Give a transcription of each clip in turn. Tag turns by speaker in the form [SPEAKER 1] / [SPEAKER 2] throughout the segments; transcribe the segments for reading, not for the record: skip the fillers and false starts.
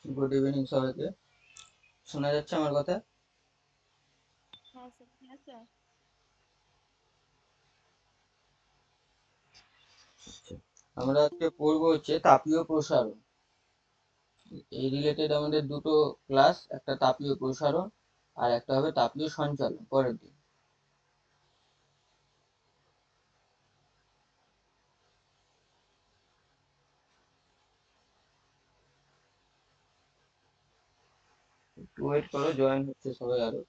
[SPEAKER 1] Good evening সবাইকে। শোনা যাচ্ছে আমার কথা?
[SPEAKER 2] হ্যাঁ স্যার, হ্যাঁ স্যার।
[SPEAKER 1] আমরা আজকে পড়বো হচ্ছে তাপীয় প্রসারণ। এই রিলেটেড আমাদের দুটো ক্লাস, একটা তাপীয় প্রসারণ আর একটা হবে তাপীয় সঞ্চালন পরের দিন। একটু ওয়েট করো, জয়েন হচ্ছে সবাই আরো।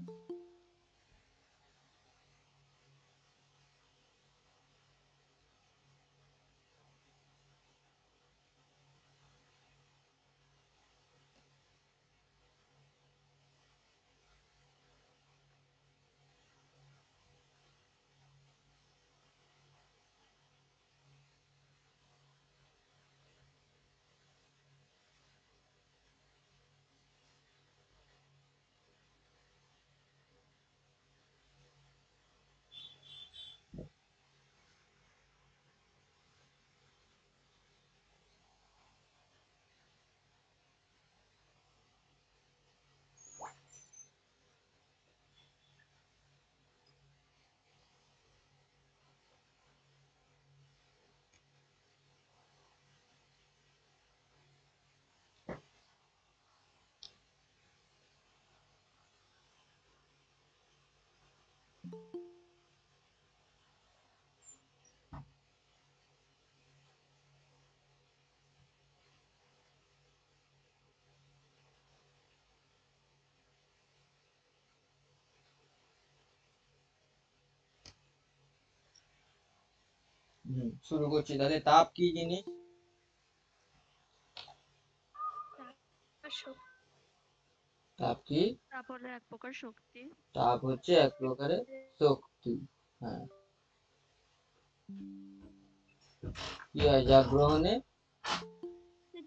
[SPEAKER 1] শুরু করছি তাহলে। তাপ কি জিনিস? তাপ কি?
[SPEAKER 2] তাপ হলো এক প্রকার শক্তি।
[SPEAKER 1] তাপ হচ্ছে এক প্রকারের শক্তি। হ্যাঁ। কি হয় যা গ্রহণে?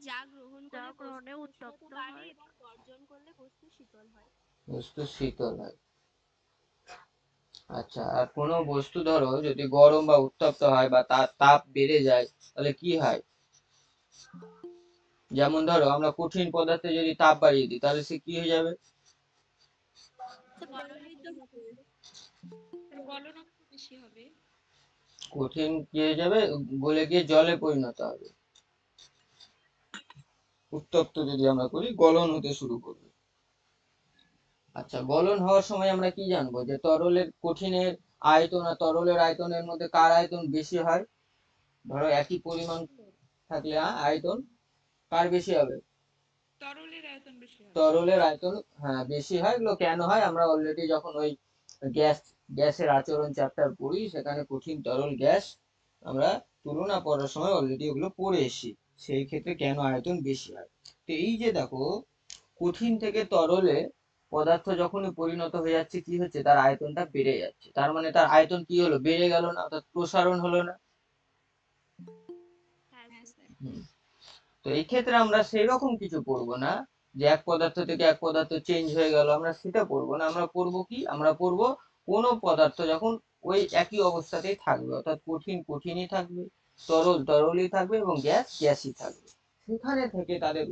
[SPEAKER 2] যা গ্রহণে উত্তপ্ত হয়।
[SPEAKER 3] এবং বর্জন করলে বস্তু শীতল হয়।
[SPEAKER 1] বস্তু শীতল হয়। আচ্ছা, আর কোনো বস্তু ধরো যদি গরম বা উত্তপ্ত হয় বা তার তাপ বেড়ে যায় তাহলে কি হয়? যেমন ধরো আমরা কঠিন পদার্থে যদি তাপ বাড়িয়ে দিই তাহলে সে কি হয়ে যাবে?
[SPEAKER 2] গলনাঙ্ক বেশি হবে।
[SPEAKER 1] কঠিন কি হয়ে যাবে? গলে গিয়ে জলে পরিণত হবে। উত্তপ্ত যদি আমরা করি গলন হতে শুরু করবে। আচ্ছা, গলন হওয়ার সময় আমরা কি জানবো যে তরলের কঠিনের আয়তন আর তরলের আয়তনের মধ্যে কার আয়তন বেশি হয়? ধরো একই পরিমাণ থাকলে আয়তন কার বেশি হবে?
[SPEAKER 2] তরলের আয়তন বেশি হবে।
[SPEAKER 1] তরলের আয়তন, হ্যাঁ, বেশি হয়। এগুলো কেন হয় আমরা অলরেডি যখন ওই গ্যাসের আচরণ চ্যাপ্টার পড়ি সেখানে কঠিন তরল গ্যাস আমরা তুলনা পড়ার সময় অলরেডি ওগুলো পড়ে এসেছি। সেই ক্ষেত্রে কেন আয়তন বেশি হয়। তো এই যে দেখো, কঠিন থেকে তরলে পদার্থ যখনই পরিণত হয়ে যাচ্ছে কি হচ্ছে, তার আয়তনটা বেড়ে যাচ্ছে। তার মানে তার আয়তন কি হলো? বেড়ে গেল না, অর্থাৎ প্রসারণ হলো না।
[SPEAKER 2] হ্যাঁ স্যার।
[SPEAKER 1] তো এই ক্ষেত্রে আমরা সেই রকম কিছু পড়বো না যে এক পদার্থ থেকে এক পদার্থ চেঞ্জ হয়ে গেল, আমরা সেটা পড়বো না। আমরা পড়বো কি? আমরা পড়বো কোনো পদার্থ যখন ওই একই অবস্থাতেই থাকবে, অর্থাৎ কঠিন কঠিনই থাকবে, তরল তরলই থাকবে এবং গ্যাস গ্যাসই থাকবে, সেখানে থেকে তাদের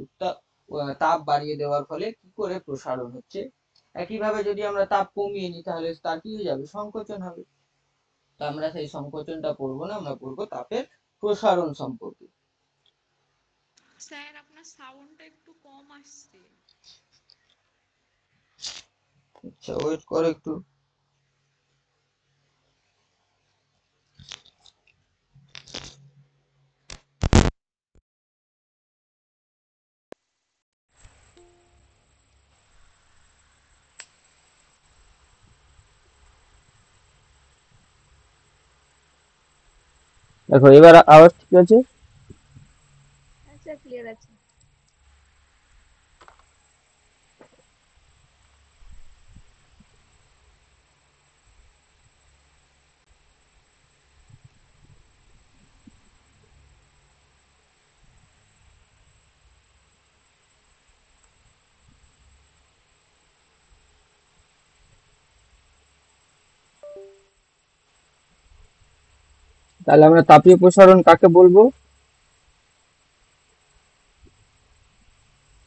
[SPEAKER 1] তাপ বাড়িয়ে দেওয়ার ফলে কি করে প্রসারণ হচ্ছে। একইভাবে যদি আমরা তাপ কমিয়ে নিই তাহলে তার কি হয়ে যাবে? সংকোচন হবে। তো আমরা সেই সংকোচনটা পড়বো না, আমরা পড়বো তাপের প্রসারণ সম্পর্কে।
[SPEAKER 2] স্যার, আপনার সাউন্ডটা একটু কম আসছে।
[SPEAKER 1] আচ্ছা, ওয়েট করো একটু। দেখো এবার আওয়াজ ঠিক আছে?
[SPEAKER 3] হ্যাঁ স্যার, ক্লিয়ার আছে।
[SPEAKER 1] তাহলে আমরা তাপীয় প্রসারণ কাকে বলবো?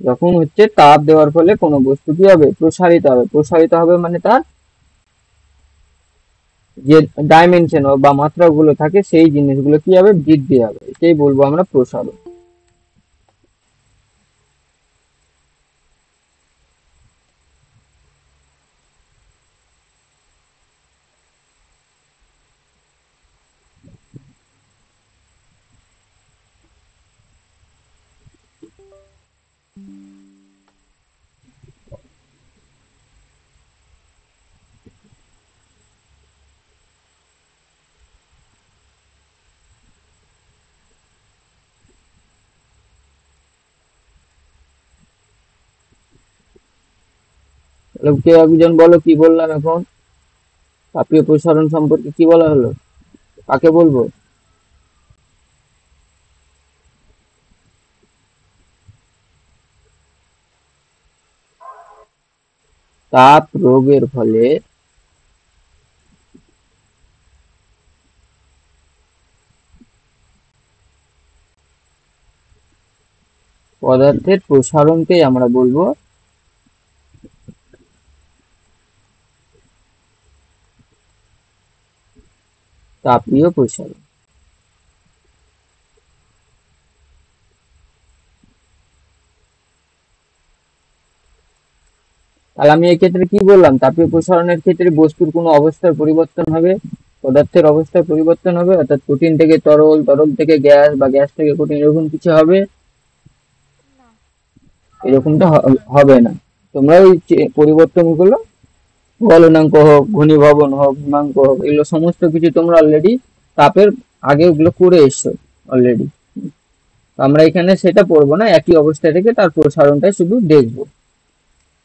[SPEAKER 1] যখন হচ্ছে তাপ দেওয়ার ফলে কোনো বস্তু কি হবে, প্রসারিত হবে। প্রসারিত হবে মানে তার যে ডাইমেনশন বা মাত্রাগুলো থাকে সেই জিনিসগুলো কি হবে, বৃদ্ধি হবে। এটাই বলবো আমরা প্রসারণ। তাহলে কেউ একজন বলো কি বললাম এখন, তাপীয় প্রসারণ সম্পর্কে কি বলা হলো, কাকে বলবো? তাপ প্রয়োগের ফলে পদার্থের প্রসারণকেই আমরা বলবো তাপীয় প্রসারণ। তাহলে আমি এক্ষেত্রে কি বললাম, তাপীয় প্রসারণের ক্ষেত্রে বস্তুর কোনো অবস্থার পরিবর্তন হবে, পদার্থের অবস্থার পরিবর্তন হবে, অর্থাৎ কঠিন থেকে তরল, তরল থেকে গ্যাস বা গ্যাস থেকে কঠিন, এরকম কিছু হবে?
[SPEAKER 3] না।
[SPEAKER 1] এরকমটা হবে না। তোমরা ওই পরিবর্তনগুলো গলনাঙ্ক হোক, ঘনীভবন হোক, হিমাঙ্ক হোক, এগুলো সমস্ত কিছু তোমরা অলরেডি তাপের আগে ওগুলো করে এসছো অলরেডি। আমরা এখানে সেটা পড়বো না, একই অবস্থা থেকে তার প্রসারণটা শুধু দেখবো।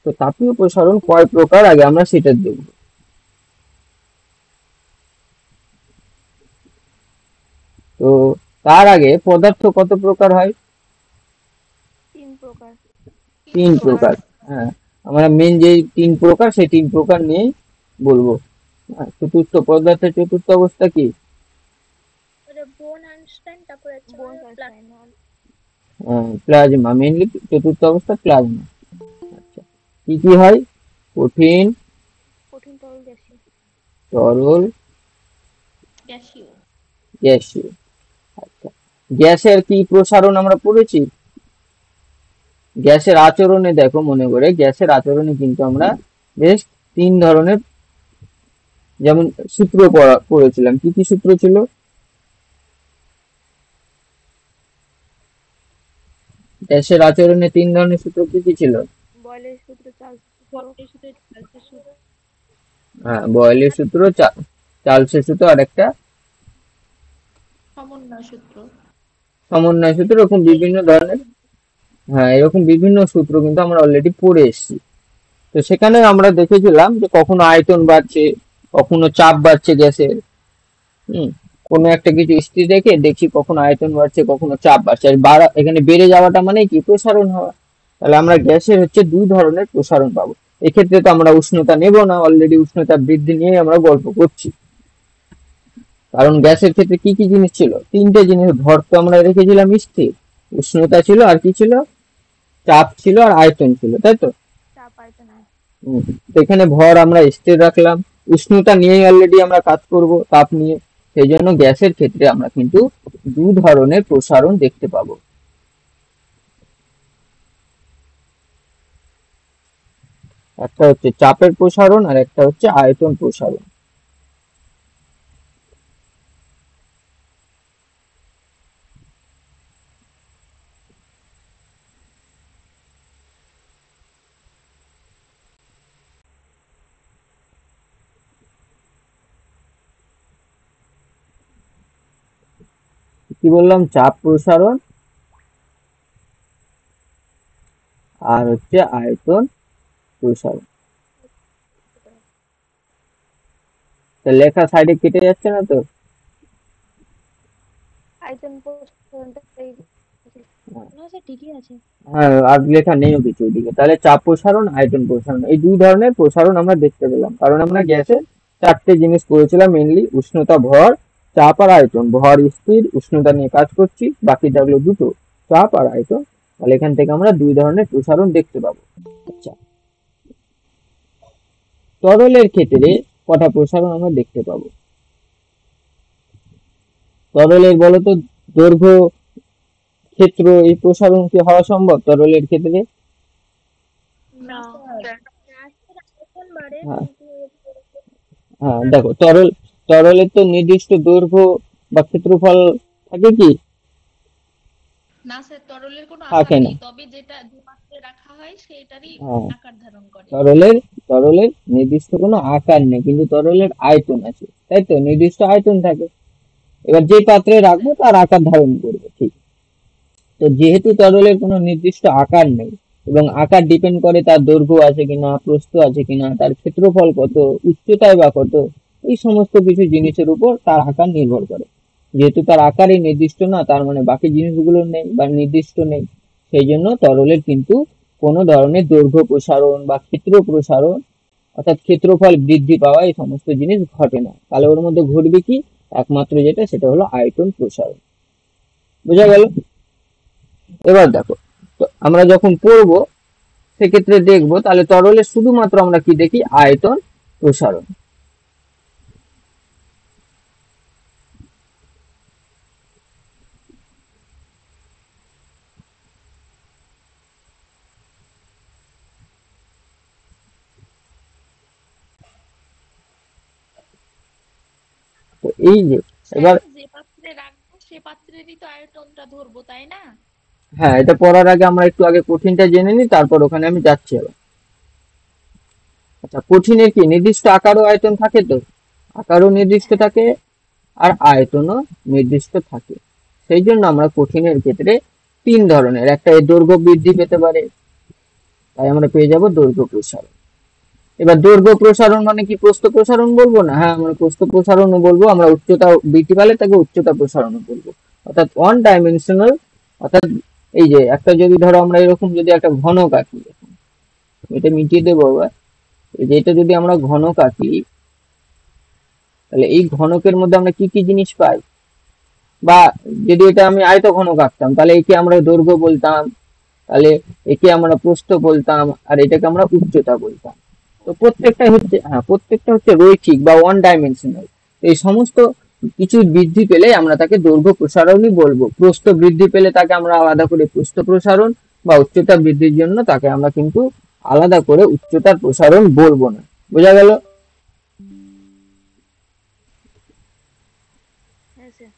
[SPEAKER 1] তো তাপীয় প্রসারণ কয় প্রকার আগে আমরা সেটা দেখব। তো তার আগে পদার্থ কত প্রকার হয়?
[SPEAKER 3] 3 প্রকার।
[SPEAKER 1] 3 প্রকার। হ্যাঁ, আমরা মেন যে 3 প্রকার সেই 3 প্রকার নিয়ে বলবো। চতুর্থ পদার্থের চতুর্থ অবস্থা কি?
[SPEAKER 3] বোন আইনস্টাইন, তারপর আছে প্লাজমা।
[SPEAKER 1] প্লাজমা, মেইনলি চতুর্থ অবস্থা প্লাজমা। আচ্ছা, কি কি হয়? কঠিন,
[SPEAKER 3] কঠিন, তরল, গ্যাসীয়।
[SPEAKER 1] তরল,
[SPEAKER 2] গ্যাসীয়।
[SPEAKER 1] গ্যাসীয়। আচ্ছা, গ্যাসের কি প্রসারণ আমরা পড়েছি? গ্যাসের আচরণে দেখো, মনে করে গ্যাসের আচরণে কিন্তু আমরা বেশ 3 ধরনের যেমন সূত্র পড়েছিলাম। কি কি সূত্র ছিল? গ্যাসের আচরণে 3 ধরনের সূত্র কি কি ছিল?
[SPEAKER 3] বয়লের সূত্র, চার্লসের সূত্র।
[SPEAKER 1] হ্যাঁ, বয়লের সূত্র, চার্লসের সূত্র, আর একটা
[SPEAKER 2] সমন্বয় সূত্র।
[SPEAKER 1] সমন্বয় সূত্র। এরকম বিভিন্ন ধরনের, হ্যাঁ, এরকম বিভিন্ন সূত্র কিন্তু আমরা অলরেডি পড়ে এসেছি। তো সেখানে আমরা দেখেছিলাম যে কখনো আয়তন বাড়ছে, কখনো চাপ বাড়ছে গ্যাসের। কোনো একটা কিছু স্থির রেখে দেখছি কখনো আয়তন বাড়ছে, কখনো চাপ বাড়ছে। আর এখানে বেড়ে যাওয়াটা মানে কি? প্রসারণ হওয়া। তাহলে আমরা গ্যাসের হচ্ছে 2 ধরনের প্রসারণ পাবো। এক্ষেত্রে তো আমরা উষ্ণতা নেব না, অলরেডি উষ্ণতা বৃদ্ধি নিয়ে আমরা গল্প করছি। কারণ গ্যাসের ক্ষেত্রে কি কি জিনিস ছিল? 3টে জিনিস। ভর তো আমরা রেখেছিলাম স্থির, উষ্ণতা ছিল, আর কি ছিল? চাপ ছিল, আর আয়তন ছিল, তাই তো?
[SPEAKER 3] চাপ, আয়তন।
[SPEAKER 1] তো এখানে ভর আমরা স্থির রাখলাম, উষ্ণতা নিয়েই অলরেডি আমরা কাজ করব, তাপ নিয়ে। সেই জন্য গ্যাসের ক্ষেত্রে আমরা কিন্তু 2 ধরনের প্রসারণ দেখতে পাবো। একটা হচ্ছে চাপের প্রসারণ, আর একটা হচ্ছে আয়তন প্রসারণ। কি বললাম? চাপ প্রসারণ আর হচ্ছে আয়তন প্রসারণ। লেখা সাইডে কেটে যাচ্ছে না তো?
[SPEAKER 3] আয়তন প্রসারণটাই না, স্যার ঠিকই আছে।
[SPEAKER 1] হ্যাঁ, আর লেখা নেই কিছু ওইদিকে। তাহলে চাপ প্রসারণ, আয়তন প্রসারণ, এই 2 ধরনের প্রসারণ আমরা দেখতে পেলাম। কারণ আমরা গ্যাসে 4টে জিনিস করেছিলাম মেইনলি: উষ্ণতা, ভর, চাপ আর আয়তন। ভর স্থির, উষ্ণতা নিয়ে কাজ করছি, বাকি থাকলো দুটো, চাপ আর আয়তন তাহলে এখান থেকে আমরা দুই ধরনের প্রসারণ দেখতে পাবো। আচ্ছা, তরলের ক্ষেত্রে কটা প্রসারণ আমরা দেখতে পাবো? তরলের বলতো দৈর্ঘ্য, ক্ষেত্র, এই প্রসারণ কি হওয়া সম্ভব তরলের ক্ষেত্রে?
[SPEAKER 2] না।
[SPEAKER 3] গ্যাসের আয়তন বাড়ে
[SPEAKER 1] হ্যাঁ,
[SPEAKER 3] কিন্তু
[SPEAKER 1] হ্যাঁ, দেখো তরলের তো নির্দিষ্ট দৈর্ঘ্য বা ক্ষেত্রফল থাকে কি?
[SPEAKER 2] না স্যার, তরলের কোনো আকার
[SPEAKER 1] থাকে না।
[SPEAKER 2] নেই, তবে যেটা যে পাত্রে রাখা হয় সেটারই
[SPEAKER 1] হ্যাঁ,
[SPEAKER 2] আকার ধারণ করে।
[SPEAKER 1] তরলের তরলের নির্দিষ্ট কোনো আকার নেই, কিন্তু তরলের আয়তন আছে, তাই তো? নির্দিষ্ট আয়তন থাকে। এবার যে পাত্রে
[SPEAKER 2] হ্যাঁ
[SPEAKER 1] রাখবো
[SPEAKER 2] স্যার।
[SPEAKER 1] তার আকার ধারণ করবে, ঠিক। তো যেহেতু তরলের কোনো নির্দিষ্ট আকার নেই এবং আকার ডিপেন্ড করে তার দৈর্ঘ্য আছে কিনা, প্রস্থ আছে কিনা, তার ক্ষেত্রফল কত, উচ্চতায় বা কত, এই সমস্ত কিছু জিনিসের উপর তার আকার নির্ভর করে। যেহেতু তার আকারই নির্দিষ্ট না, তার মানে বাকি জিনিসগুলো নেই বা নির্দিষ্ট নেই। সেই জন্য তরলের কিন্তু কোনো ধরনের দৈর্ঘ্য প্রসারণ বা ক্ষেত্র প্রসারণ, অর্থাৎ ক্ষেত্রফল বৃদ্ধি পাওয়া, এই সমস্ত জিনিস ঘটে না। তাহলে ওর মধ্যে ঘটবে কি? একমাত্র যেটা, সেটা হলো আয়তন প্রসারণ। বোঝা গেল? এবার দেখো, তো আমরা যখন পড়বো সেক্ষেত্রে দেখবো তাহলে তরলের শুধুমাত্র আমরা কি দেখি? আয়তন প্রসারণ। তো এই যে
[SPEAKER 2] স্যার,
[SPEAKER 1] এবার,
[SPEAKER 2] যে পাত্রে রাখবো সে পাত্রেরই তো আয়তনটা ধরবো, তাই না?
[SPEAKER 1] হ্যাঁ, এটা পড়ার আগে আমরা একটু আগে কঠিনটা জেনে নিই, তারপর ওখানে আমি যাচ্ছি আবার। আচ্ছা, কঠিনের কি নির্দিষ্ট আকার ও আয়তন থাকে? তো আকারও নির্দিষ্ট
[SPEAKER 2] হ্যাঁ।
[SPEAKER 1] থাকে আর আয়তনও নির্দিষ্ট থাকে। সেই জন্য আমরা কঠিনের ক্ষেত্রে তিন ধরনের, একটা এর দৈর্ঘ্য বৃদ্ধি পেতে পারে, তাই আমরা পেয়ে যাব দৈর্ঘ্য প্রসারণ। এবার দৈর্ঘ্য প্রসারণ মানে কি প্রস্থ প্রসারণ বলবো না? হ্যাঁ, আমরা প্রস্থ প্রসারণও বলবো, আমরা উচ্চতা বৃদ্ধি পেলে তাকে উচ্চতা প্রসারণও বলবো। অর্থাৎ ওয়ান ডাইমেনশনাল, অর্থাৎ এই যে একটা যদি ধরো আমরা এরকম যদি একটা ঘনক আঁকি, এটা মিটিয়ে দেবো আবার। এই যে এটা যদি আমরা ঘনক আঁকি, তাহলে এই ঘনকের মধ্যে আমরা কি কি জিনিস পাই? বা যদি এটা আমি আয়ত ঘনক আঁকতাম, তাহলে একে আমরা দৈর্ঘ্য বলতাম, তাহলে একে আমরা প্রস্থ বলতাম, আর এটাকে আমরা উচ্চতা বলতাম। তো প্রত্যেকটা হচ্ছে রৈখিক বা ওয়ান ডাইমেনশনাল। এই সমস্ত কিছু বৃদ্ধি পেলে আমরা তাকে দৈর্ঘ্য প্রসারণই বলবো। প্রস্থ বৃদ্ধি পেলে তাকে আমরা আলাদা করে প্রস্থ প্রসারণ, বা উচ্চতা বৃদ্ধির জন্য তাকে আমরা কিন্তু আলাদা করে উচ্চতার প্রসারণ বলবো না। বোঝা গেল?
[SPEAKER 3] হ্যাঁ স্যার।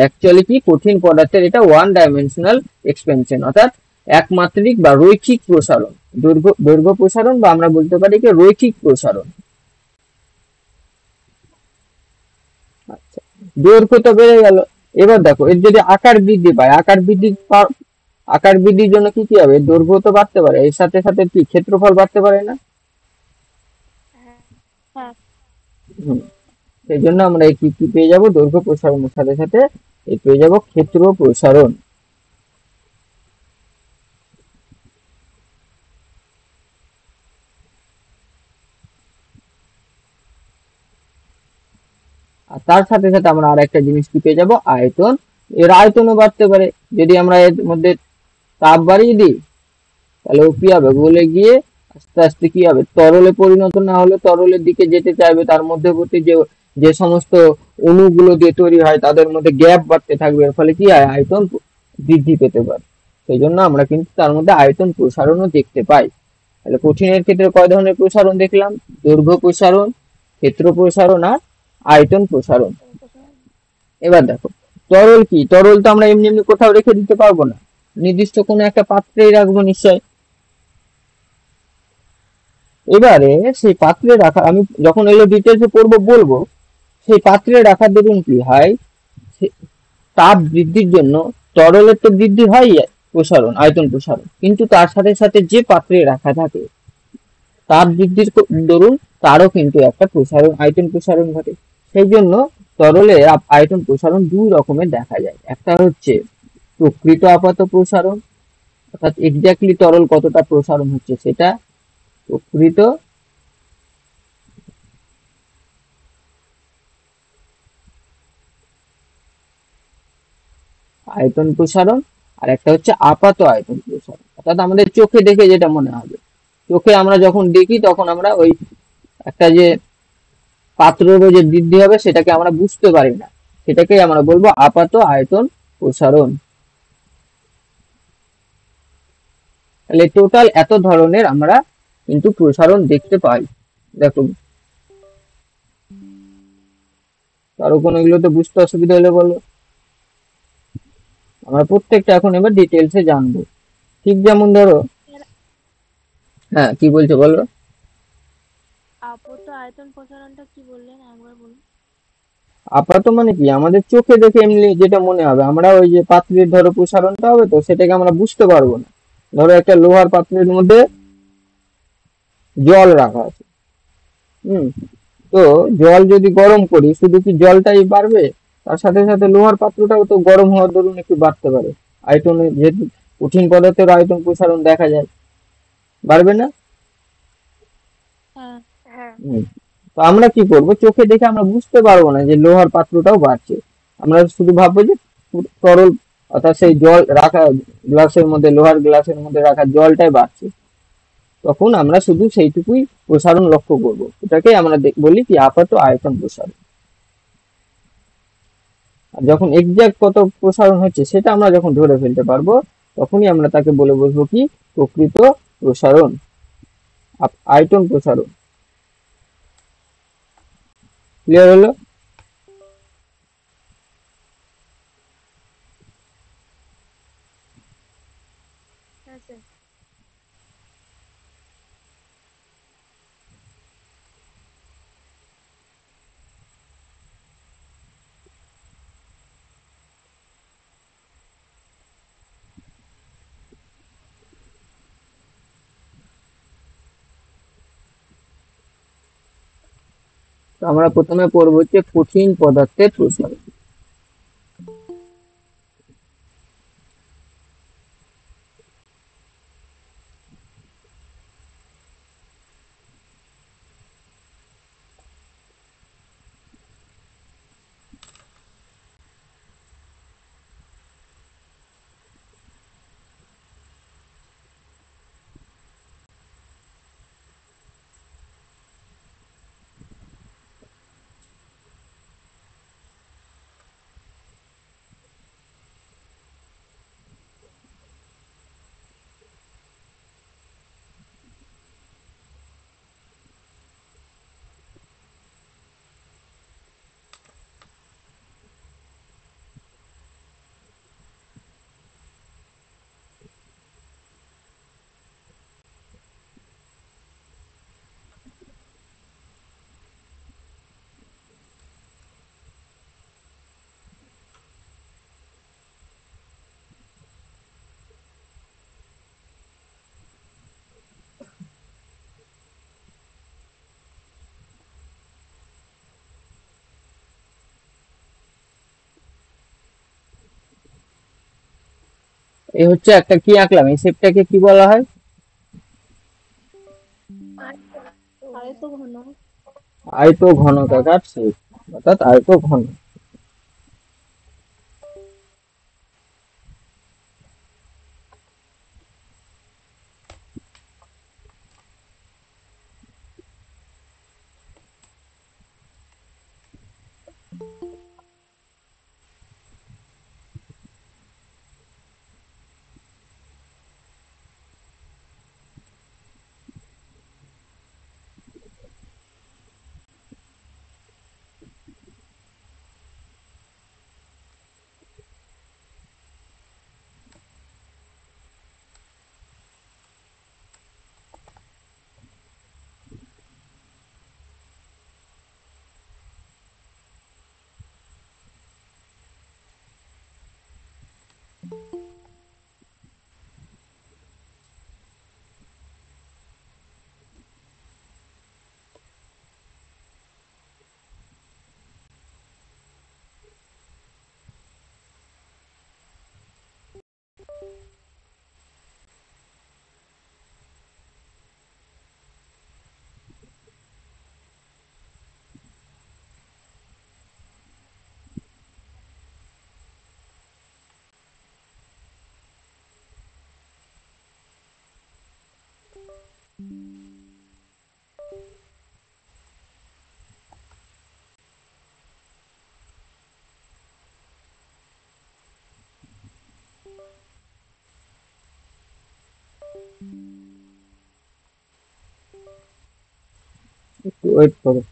[SPEAKER 1] অ্যাকচুয়ালি কি, কঠিন পদার্থের এটা ওয়ান ডাইমেনশনাল এক্সপেনশন, অর্থাৎ একমাত্রিক বা রৈখিক প্রসারণ। দৈর্ঘ্য প্রসারণ, বা আমরা বলতে পারি কি রৈখিক প্রসারণ। আচ্ছা, দৈর্ঘ্য তো বেড়ে গেল। এবার দেখো, এর যদি আকার বৃদ্ধি পায়, আকার বৃদ্ধির জন্য কি কি হবে? দৈর্ঘ্য তো বাড়তে পারে, এর সাথে সাথে কি ক্ষেত্রফল বাড়তে পারে না?
[SPEAKER 3] হ্যাঁ হ্যাঁ
[SPEAKER 1] হুম, সেই জন্য আমরা এই কি কি পেয়ে যাব? দৈর্ঘ্য প্রসারণের সাথে সাথে এই পেয়ে যাব ক্ষেত্র প্রসারণ। আর তার সাথে সাথে আমরা আর একটা জিনিস কি পেয়ে যাব? আয়তন। এর আয়তনও বাড়তে পারে। যদি আমরা এর মধ্যে তাপ বাড়িয়ে দিই, তাহলে ও কি হবে? গলে গিয়ে আস্তে আস্তে কি হবে? তরলে পরিণত না হলে তরলের দিকে যেতে চাইবে, তার মধ্যবর্তী যে যে সমস্ত অণুগুলো দিয়ে তৈরি হয় তাদের মধ্যে গ্যাপ বাড়তে থাকবে, এর ফলে কি হয়? আয়তন বৃদ্ধি পেতে পারে। সেই জন্য আমরা কিন্তু তার মধ্যে আয়তন প্রসারণও দেখতে পাই। তাহলে কঠিনের ক্ষেত্রে কয় ধরনের প্রসারণ দেখলাম? দৈর্ঘ্য প্রসারণ, ক্ষেত্র প্রসারণ, আর আয়তন প্রসারণ। এবার দেখো, তরল কি? তরল তো আমরা এমনি এমনি কোথাও রেখে দিতে পারবো না, নির্দিষ্ট কোনো একটা পাত্রেই রাখবো নিশ্চয়। এবারে সেই পাত্রে রাখা, আমি যখন এগুলো ডিটেলসে পড়বো বলবো, সেই পাত্রে রাখার দরুন কি হয়? তাপ বৃদ্ধির জন্য তরলের তো বৃদ্ধি হয়, প্রসারণ, আয়তন প্রসারণ, কিন্তু তার সাথে সাথে যে পাত্রে রাখা থাকে তাপ বৃদ্ধির দরুন তারও কিন্তু একটা প্রসারণ, আয়তন প্রসারণ ঘটে। সেই জন্য তরলের আয়তন প্রসারণ দুই রকমের দেখা যায়। একটা হচ্ছে প্রকৃত আপাত প্রসারণ, অর্থাৎ এক্স্যাক্টলি তরল কতটা প্রসারণ হচ্ছে সেটা প্রকৃত আয়তন প্রসারণ। আর একটা হচ্ছে আপাত আয়তন প্রসারণ, অর্থাৎ আমাদের চোখে দেখে যেটা মনে হবে। চোখে আমরা যখন দেখি তখন আমরা ওই একটা যে পাত্রের যে বৃদ্ধি হবে সেটাকে আমরা বুঝতে পারি না, সেটাকেই আমরা বলবো আপাত আয়তন প্রসারণ। তাহলে টোটাল এত ধরনের আমরা কিন্তু প্রসারণ দেখতে পাই। দেখো, কারো কোনো এগুলোতে বুঝতে অসুবিধা হলে বলো। আমরা প্রত্যেকটা এখন এবার ডিটেলসে জানবো। ঠিক যেমন ধরো,
[SPEAKER 3] স্যার,
[SPEAKER 1] হ্যাঁ কি বলছো বলো।
[SPEAKER 3] আপত আয়তন প্রসারণটা কি বললেন একবার বলুন।
[SPEAKER 1] আপাত মানে কি, আমাদের চোখে দেখে এমনি যেটা মনে হবে, আমরা ওই যে পাত্রের ধরো প্রসারণটা হবে তো সেটাকে আমরা বুঝতে পারবো না। ধরো একটা লোহার পাত্রের মধ্যে জল রাখা আছে, হুম, তো জল যদি গরম করি শুধু কি জলটাই বাড়বে? তার সাথে সাথে লোহার পাত্রটাও তো গরম হওয়ার দরুন একটু বাড়তে পারে। আয়তনে যেহেতু কঠিন পদার্থের আয়তন প্রসারণ দেখা যায়, বাড়বে না?
[SPEAKER 3] হ্যাঁ। হ্যাঁ।
[SPEAKER 1] হুম। তো আমরা কি করব, চোখে দেখে আমরা বুঝতে পারবো না যে লোহার পাত্রটাও বাড়ছে। আমরা শুধু ভাববো যে তরল, অর্থাৎ সেই জল রাখা গ্লাসের মধ্যে, লোহার গ্লাসের মধ্যে রাখা জলটাই বাড়ছে। তখন আমরা শুধু সেইটুকুই প্রসারণ লক্ষ্য করব, এটাকে আমরা বলি কি আপাত আয়তন প্রসারণ। আর যখন এক্সাক্ট কত প্রসারণ হচ্ছে সেটা আমরা যখন ধরে ফেলতে পারবো, তখনই আমরা তাকে বলে বসবো কি প্রকৃত প্রসারণ, আয়তন প্রসারণ। ক্লিয়ার হলো?
[SPEAKER 3] হ্যাঁ স্যার।
[SPEAKER 1] তো আমরা প্রথমে পড়বো হচ্ছে কঠিন পদার্থের প্রসারণ। এই হচ্ছে একটা কি আঁকলাম, এই শেপটাকে কি বলা হয়?
[SPEAKER 3] আয়ত ঘন।
[SPEAKER 1] আয়ত ঘনকাকার শেপ, অর্থাৎ আয়ত ঘন। একটু ওয়েট করো।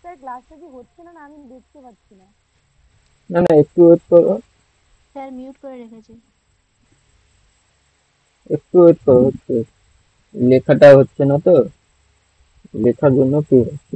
[SPEAKER 3] স্যার ক্লাসটা কি হচ্ছে না, না আমি দেখতে পাচ্ছি না?
[SPEAKER 1] না না, একটু ওয়েট করো,
[SPEAKER 3] স্যার মিউট করে রেখেছে।
[SPEAKER 1] একটু ওয়েট করো, হচ্ছে লেখাটা হচ্ছে না তো, লেখার জন্য কি হচ্ছে।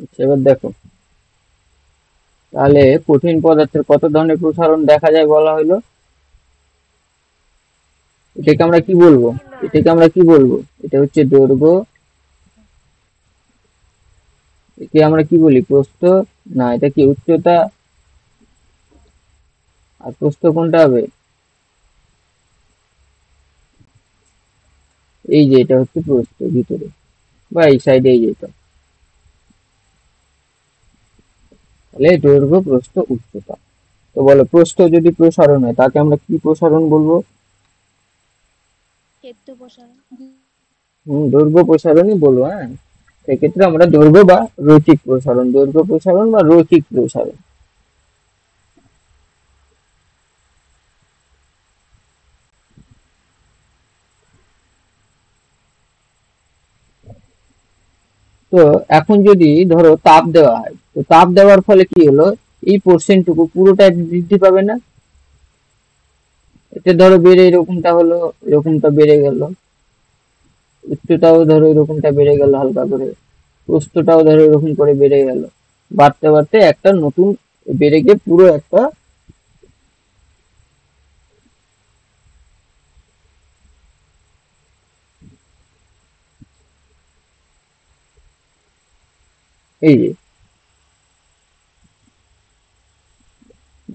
[SPEAKER 1] আচ্ছা, এবার দেখো, তাহলে কঠিন পদার্থের কত ধরনের প্রসারণ দেখা যায় বলা হলো। এটাকে আমরা কি বলবো?
[SPEAKER 3] তিন
[SPEAKER 1] এটাকে
[SPEAKER 3] ধরনের।
[SPEAKER 1] আমরা কি বলবো? এটা হচ্ছে দৈর্ঘ্য। একে আমরা কি বলি? প্রস্থ। না, এটা কি উচ্চতা? আর প্রস্থ কোনটা হবে? এই যে এটা হচ্ছে প্রস্থ ভিতরে, বা এই সাইডে, এই যেটা। তাহলে দৈর্ঘ্য, প্রস্থ, উচ্চতা। তো বলো, প্রস্থ যদি প্রসারণ হয় তাকে আমরা কি প্রসারণ বলবো?
[SPEAKER 3] ক্ষেত্র প্রসারণ।
[SPEAKER 1] দৈর্ঘ্য প্রসারণই বলবো, হ্যাঁ। সেক্ষেত্রে আমরা দৈর্ঘ্য বা রৈখিক প্রসারণ, দৈর্ঘ্য প্রসারণ বা রৈখিক প্রসারণ, তো এখন যদি ধরো তাপ দেওয়া হয়, তো তাপ দেওয়ার ফলে কি হলো, এই পোর্শনটুকু পুরোটাই বৃদ্ধি পাবে না? এতে ধরো বেড়ে এরকমটা হলো, এরকমটা বেড়ে গেল, উচ্চতাও ধরো এরকমটা বেড়ে গেল হালকা করে, প্রস্থটাও ধরো এরকম করে বেড়ে গেল, বাড়তে বাড়তে একটা নতুন বেড়ে গিয়ে পুরো একটা এই যে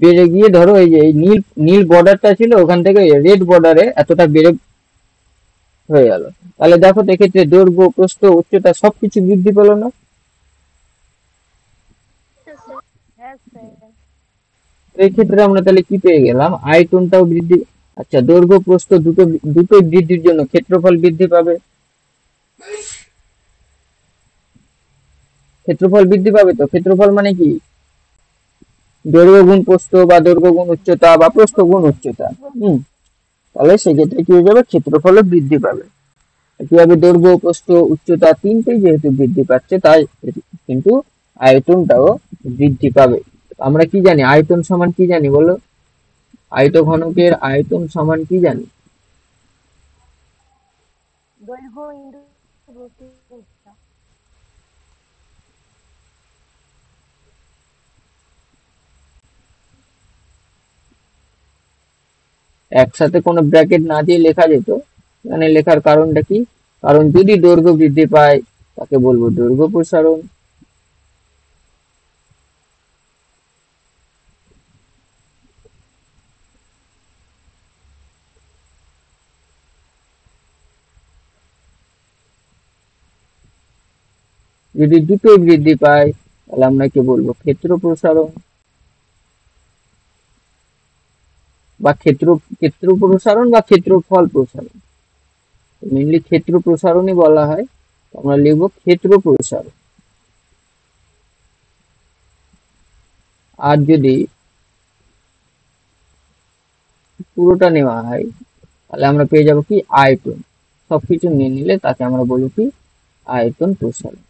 [SPEAKER 1] বেড়ে গিয়ে ধরো এই যে এই নীল নীল বর্ডারটা ছিল ওখান থেকে রেড বর্ডারে এতটা বেড়ে হয়ে গেল। তাহলে দেখো তো এক্ষেত্রে দৈর্ঘ্য প্রস্থ উচ্চতা সবকিছু বৃদ্ধি পেলো না?
[SPEAKER 3] হ্যাঁ স্যার।
[SPEAKER 1] তো এই ক্ষেত্রে আমরা তাহলে কি পেয়ে গেলাম, আয়তনটাও বৃদ্ধি। আচ্ছা, দৈর্ঘ্য প্রস্থ দুটোই বৃদ্ধির জন্য ক্ষেত্রফল বৃদ্ধি পাবে। ক্ষেত্রফল বৃদ্ধি পাবে, তো ক্ষেত্রফল মানে কি, দৈর্ঘ্য গুণ প্রস্থ বা দৈর্ঘ্য গুণ উচ্চতা বা প্রস্থ গুণ উচ্চতা। তাহলে সেক্ষেত্রে কি হয়ে যাবে, ক্ষেত্রফলও বৃদ্ধি পাবে। কিভাবে, দৈর্ঘ্য প্রস্থ উচ্চতা তিনটেই যেহেতু বৃদ্ধি পাচ্ছে, তাই কিন্তু আয়তনটাও বৃদ্ধি পাবে। আমরা কি জানি, আয়তন সমান কি জানি বলো? আয়তঘনকের আয়তন সমান কি জানি?
[SPEAKER 3] দৈর্ঘ্য ইন্টু প্রস্থ উচ্চতা।
[SPEAKER 1] একসাথে কোনো ব্র্যাকেট না দিয়ে লেখা যেত, মানে লেখার কারণটা কি, কারণ যদি দৈর্ঘ্য বৃদ্ধি পায় তাকে বলবো দৈর্ঘ্য প্রসারণ, যদি দুটোই বৃদ্ধি পায় তাহলে আমরা কি বলবো, ক্ষেত্র প্রসারণ বা ক্ষেত্র প্রসারণ বা ক্ষেত্রফল প্রসারণ। মেনলি ক্ষেত্র প্রসারণই বলা হয়, আমরা লিখবো ক্ষেত্র প্রসারণ। আর যদি পুরোটা নেওয়া হয় তাহলে আমরা পেয়ে যাবো কি, আয়তন। সবকিছু নিয়ে নিলে তাকে আমরা বলবো কি, আয়তন প্রসারণ।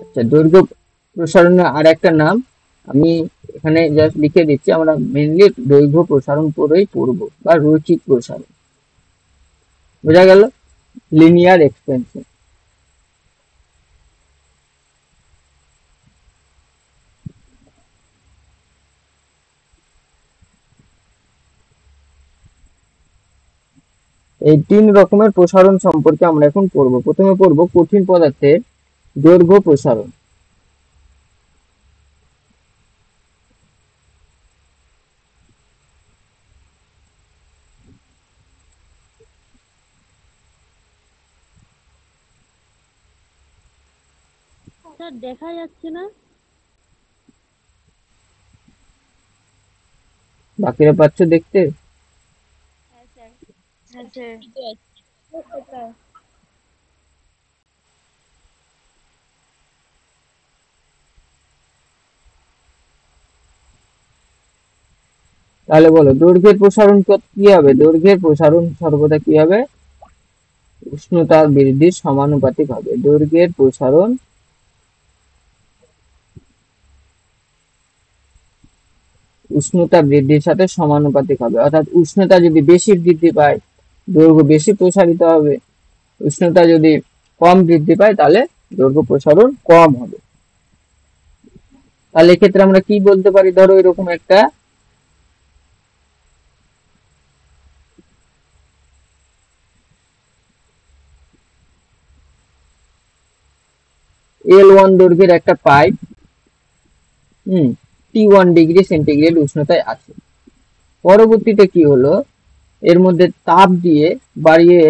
[SPEAKER 1] আচ্ছা, দৈর্ঘ্য প্রসারণের আর একটা নাম আমি এখানে জাস্ট লিখে দিচ্ছি, আমরা মেনলি দৈর্ঘ্য প্রসারণ পরেই পড়বো, বা রৈখিক প্রসারণ। বোঝা গেল? Linear expansion. এই তিন রকমের প্রসারণ সম্পর্কে আমরা এখন পড়বো। প্রথমে পড়বো কঠিন পদার্থের দৈর্ঘ্য প্রসারণ।
[SPEAKER 3] স্যার দেখা যাচ্ছে না।
[SPEAKER 1] বাকিরা পাচ্ছ দেখতে?
[SPEAKER 3] হ্যাঁ স্যার। হ্যাঁ স্যার।
[SPEAKER 1] তাহলে বলো, দৈর্ঘ্যের প্রসারণ কি হবে? দৈর্ঘ্যের প্রসারণ সর্বদা কি হবে, উষ্ণতা বৃদ্ধির সমানুপাতিক হবে। দৈর্ঘ্যের প্রসারণ উষ্ণতা বৃদ্ধির সাথে সমানুপাতিক হবে, অর্থাৎ উষ্ণতা যদি বেশি বৃদ্ধি পায় দৈর্ঘ্য বেশি প্রসারিত হবে, উষ্ণতা যদি কম বৃদ্ধি পায় তাহলে দৈর্ঘ্য প্রসারণ কম হবে। তাহলে এক্ষেত্রে আমরা কি বলতে পারি, ধরো এরকম একটা L1 দৈর্ঘ্যের একটা পাইপ T1 ডিগ্রি সেন্টিগ্রেড উষ্ণতায় আছে। পরবর্তীতে কি হলো, এর মধ্যে তাপ দিয়ে বাড়িয়ে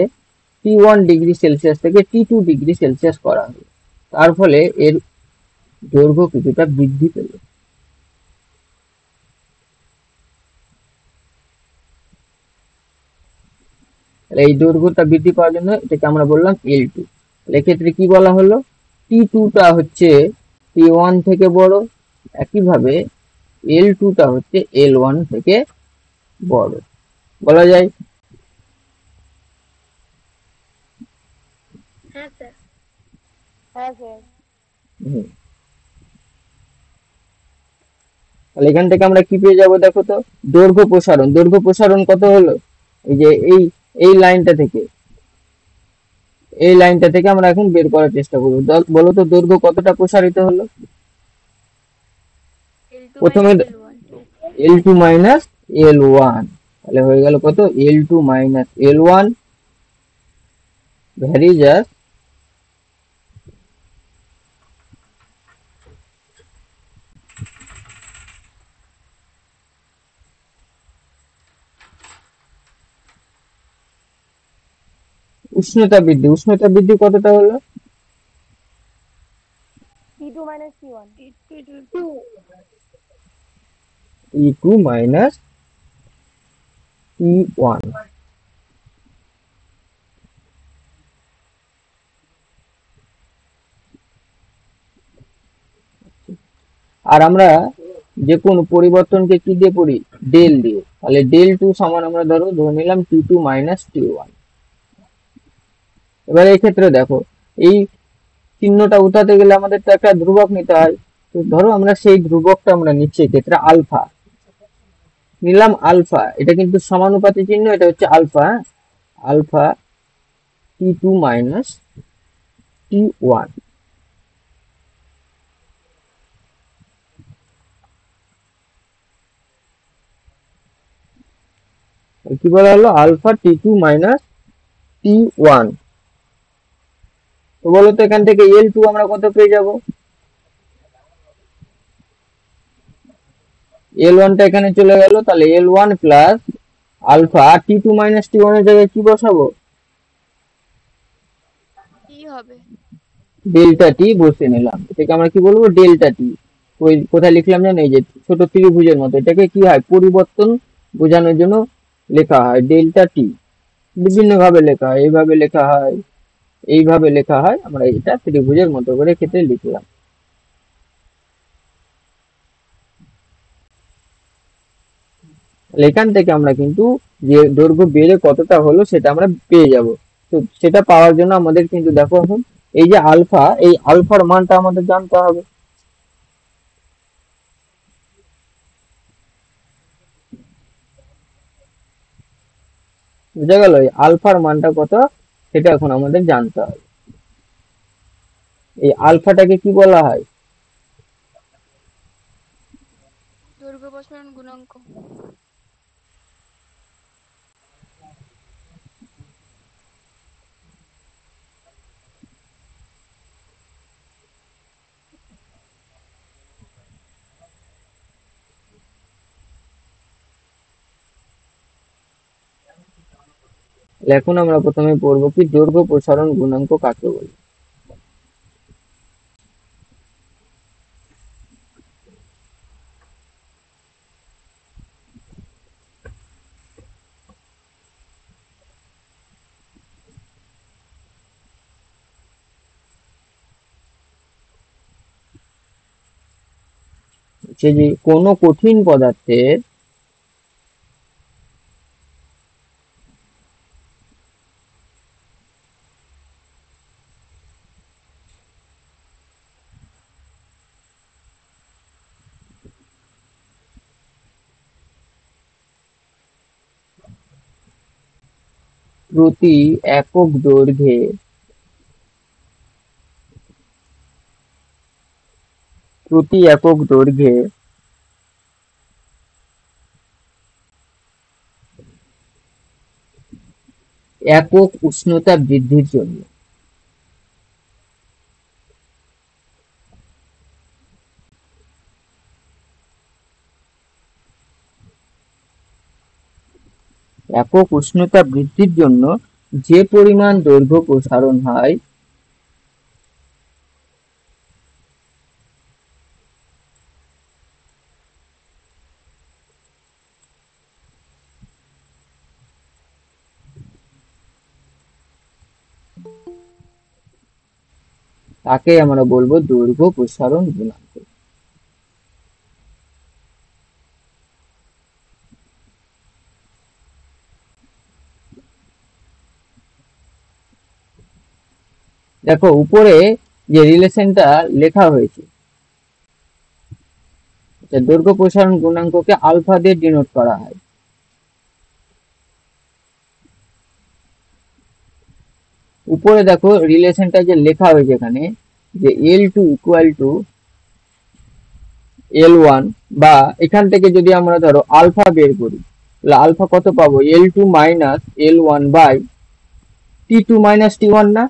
[SPEAKER 1] T1 ডিগ্রি সেলসিয়াস থেকে T2 ডিগ্রি সেলসিয়াস করা হলো, তার ফলে এর দৈর্ঘ্য কিছুটা বৃদ্ধি পেল। এই দৈর্ঘ্যটা বৃদ্ধি পাওয়ার জন্য এটাকে আমরা বললাম L2। এক্ষেত্রে কি বলা হলো, T2 টা হচ্ছে T1 থেকে বড়, একইভাবে L2 টা হচ্ছে L1 থেকে বড়। বলা যায়
[SPEAKER 3] হ্যাঁ স্যার।
[SPEAKER 1] হুম, তাহলে এখান থেকে আমরা কি পেয়ে যাব দেখো তো, দৈর্ঘ্য প্রসারণ। দৈর্ঘ্য প্রসারণ কত হলো, এই যে এই লাইনটা থেকে, এই লাইনটা থেকে আমরা এখন বের করার চেষ্টা করবো। বলো তো দৈর্ঘ্য কতটা প্রসারিত হলো।
[SPEAKER 3] L2
[SPEAKER 1] প্রথমে
[SPEAKER 3] minus L1।
[SPEAKER 1] L2 minus L1, তাহলে হয়ে গেল কত, L2 মাইনাস L1 ভ্যারিজাস উষ্ণতা বৃদ্ধি। উষ্ণতা বৃদ্ধি কতটা হলো,
[SPEAKER 3] T2 minus T1।
[SPEAKER 1] E2 minus T1। আর আমরা যে কোন পরিবর্তনকে কি দিয়ে পড়ি, ডেল দিয়ে। তাহলে ডেল টু সমান আমরা ধরে নিলাম T2 মাইনাস T1। এবার এই ক্ষেত্রে দেখো, এই চিহ্নটা উঠাতে গেলে আমাদের তো একটা ধ্রুবক নিতে হয়। তো ধরো আমরা সেই ধ্রুবকটা আমরা নিচ্ছি এক্ষেত্রে আলফা নিলাম। আলফা এটা কিন্তু সমানুপাতি চিহ্ন, এটা হচ্ছে alpha. Alpha T2 minus T1, কি বলা হলো, আলফা T2 মাইনাস T1। তো বলো তো এখান থেকে L2 আমরা কত পেয়ে যাব, L1 টা এখানে চলে গেল, তাহলে L1 plus alpha T2 minus T1 এর জায়গায় কি বসাবো,
[SPEAKER 2] কি হবে?
[SPEAKER 1] ডেল্টা টি বসে নিলাম। এটাকে আমরা কি বলবো, ডেল্টা টি। ওই কোথায় লিখলাম জানো, এই যে ছোট ত্রিভুজের মতো, এটাকে কি হয়, পরিবর্তন বোঝানোর জন্য লেখা হয় ডেল্টা টি। বিভিন্ন ভাবে লেখা হয়, এইভাবে লেখা হয়, এইভাবে লেখা হয়, আমরা এটা ত্রিভুজের মতো করে কেটে লিখলাম। তাহলে এখান থেকে আমরা কিন্তু যে দৈর্ঘ্য বেড়ে কতটা হলো সেটা আমরা পেয়ে যাব। তো সেটা পাওয়ার জন্য আমাদের কিন্তু দেখো এখন এই যে আলফা, এই আলফার মানটা আমাদের জানতে হবে। বুঝা গেল, এই আলফার মানটা কত সেটা এখন আমাদের জানতে হবে। এই আলফাটাকে কি বলা হয়,
[SPEAKER 2] দৈর্ঘ্য প্রসারণ গুণাঙ্ক।
[SPEAKER 1] এখন আমরা প্রথমে পড়বো কি দৈর্ঘ্য প্রসারণ গুণাঙ্ক কাকে বলে। হচ্ছে যে কোনো কঠিন পদার্থের প্রতি একক দৈর্ঘ্যে প্রতি একক দৈর্ঘ্যে একক উষ্ণতা বৃদ্ধির জন্য একক উষ্ণতা বৃদ্ধির জন্য যে পরিমাণ দৈর্ঘ্য প্রসারণ হয় তাকে আমরা বলবো দৈর্ঘ্য প্রসারণ গুণাঙ্ক। দেখো উপরে যে রিলেশনটা লেখা হয়েছে, দৈর্ঘ্য প্রসারণ গুণাঙ্ককে আলফা দিয়ে ডিনোট করা হয়। উপরে দেখো রিলেশনটা যে লেখা হয়েছে এখানে, যে L2 ইকুয়াল টু L1, বা এখান থেকে যদি আমরা ধরো আলফা বের করি, তাহলে আলফা কত পাবো? L2 minus L1 by T2 minus T1 না?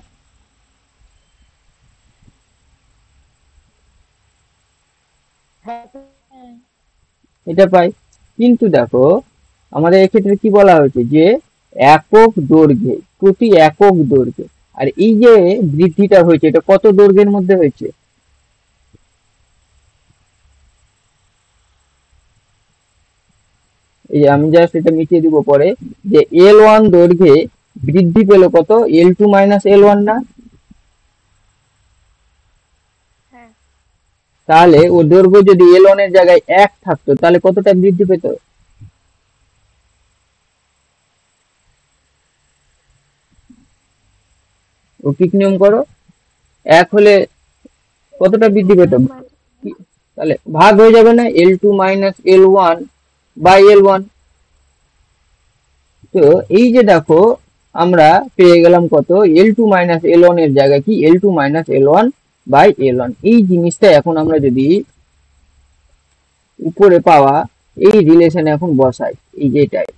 [SPEAKER 3] হ্যাঁ।
[SPEAKER 1] এটা পাই। কিন্তু দেখো আমাদের এক্ষেত্রে কি বলা হয়েছে, যে একক দৈর্ঘ্যে, প্রতি একক দৈর্ঘ্যে। আর এই যে বৃদ্ধিটা হয়েছে, এটা কত দৈর্ঘ্যের মধ্যে হয়েছে? এই যে আমি জাস্ট এটা মিটিয়ে দিব পরে, যে L1 দৈর্ঘ্যে বৃদ্ধি পেল কত? L2 মাইনাস L1 না?
[SPEAKER 3] হ্যাঁ।
[SPEAKER 1] তাহলে ও দৈর্ঘ্য যদি L1 এর জায়গায় 1 থাকতো, তাহলে কতটা বৃদ্ধি পেত? ও কি নিয়ম করো, 1 হলে কতটা বৃদ্ধি পেত? তাহলে ভাগ হয়ে যাবে না, L2 minus L1 by L1। তো এই যে দেখো আমরা পেয়ে গেলাম কত? L2 মাইনাস L1 এর জায়গায় কি L2 minus L1 by L1। এই জিনিসটা এখন আমরা যদি উপরে পাওয়া এই রিলেশনে এখন বসাই, এই যে এটাই,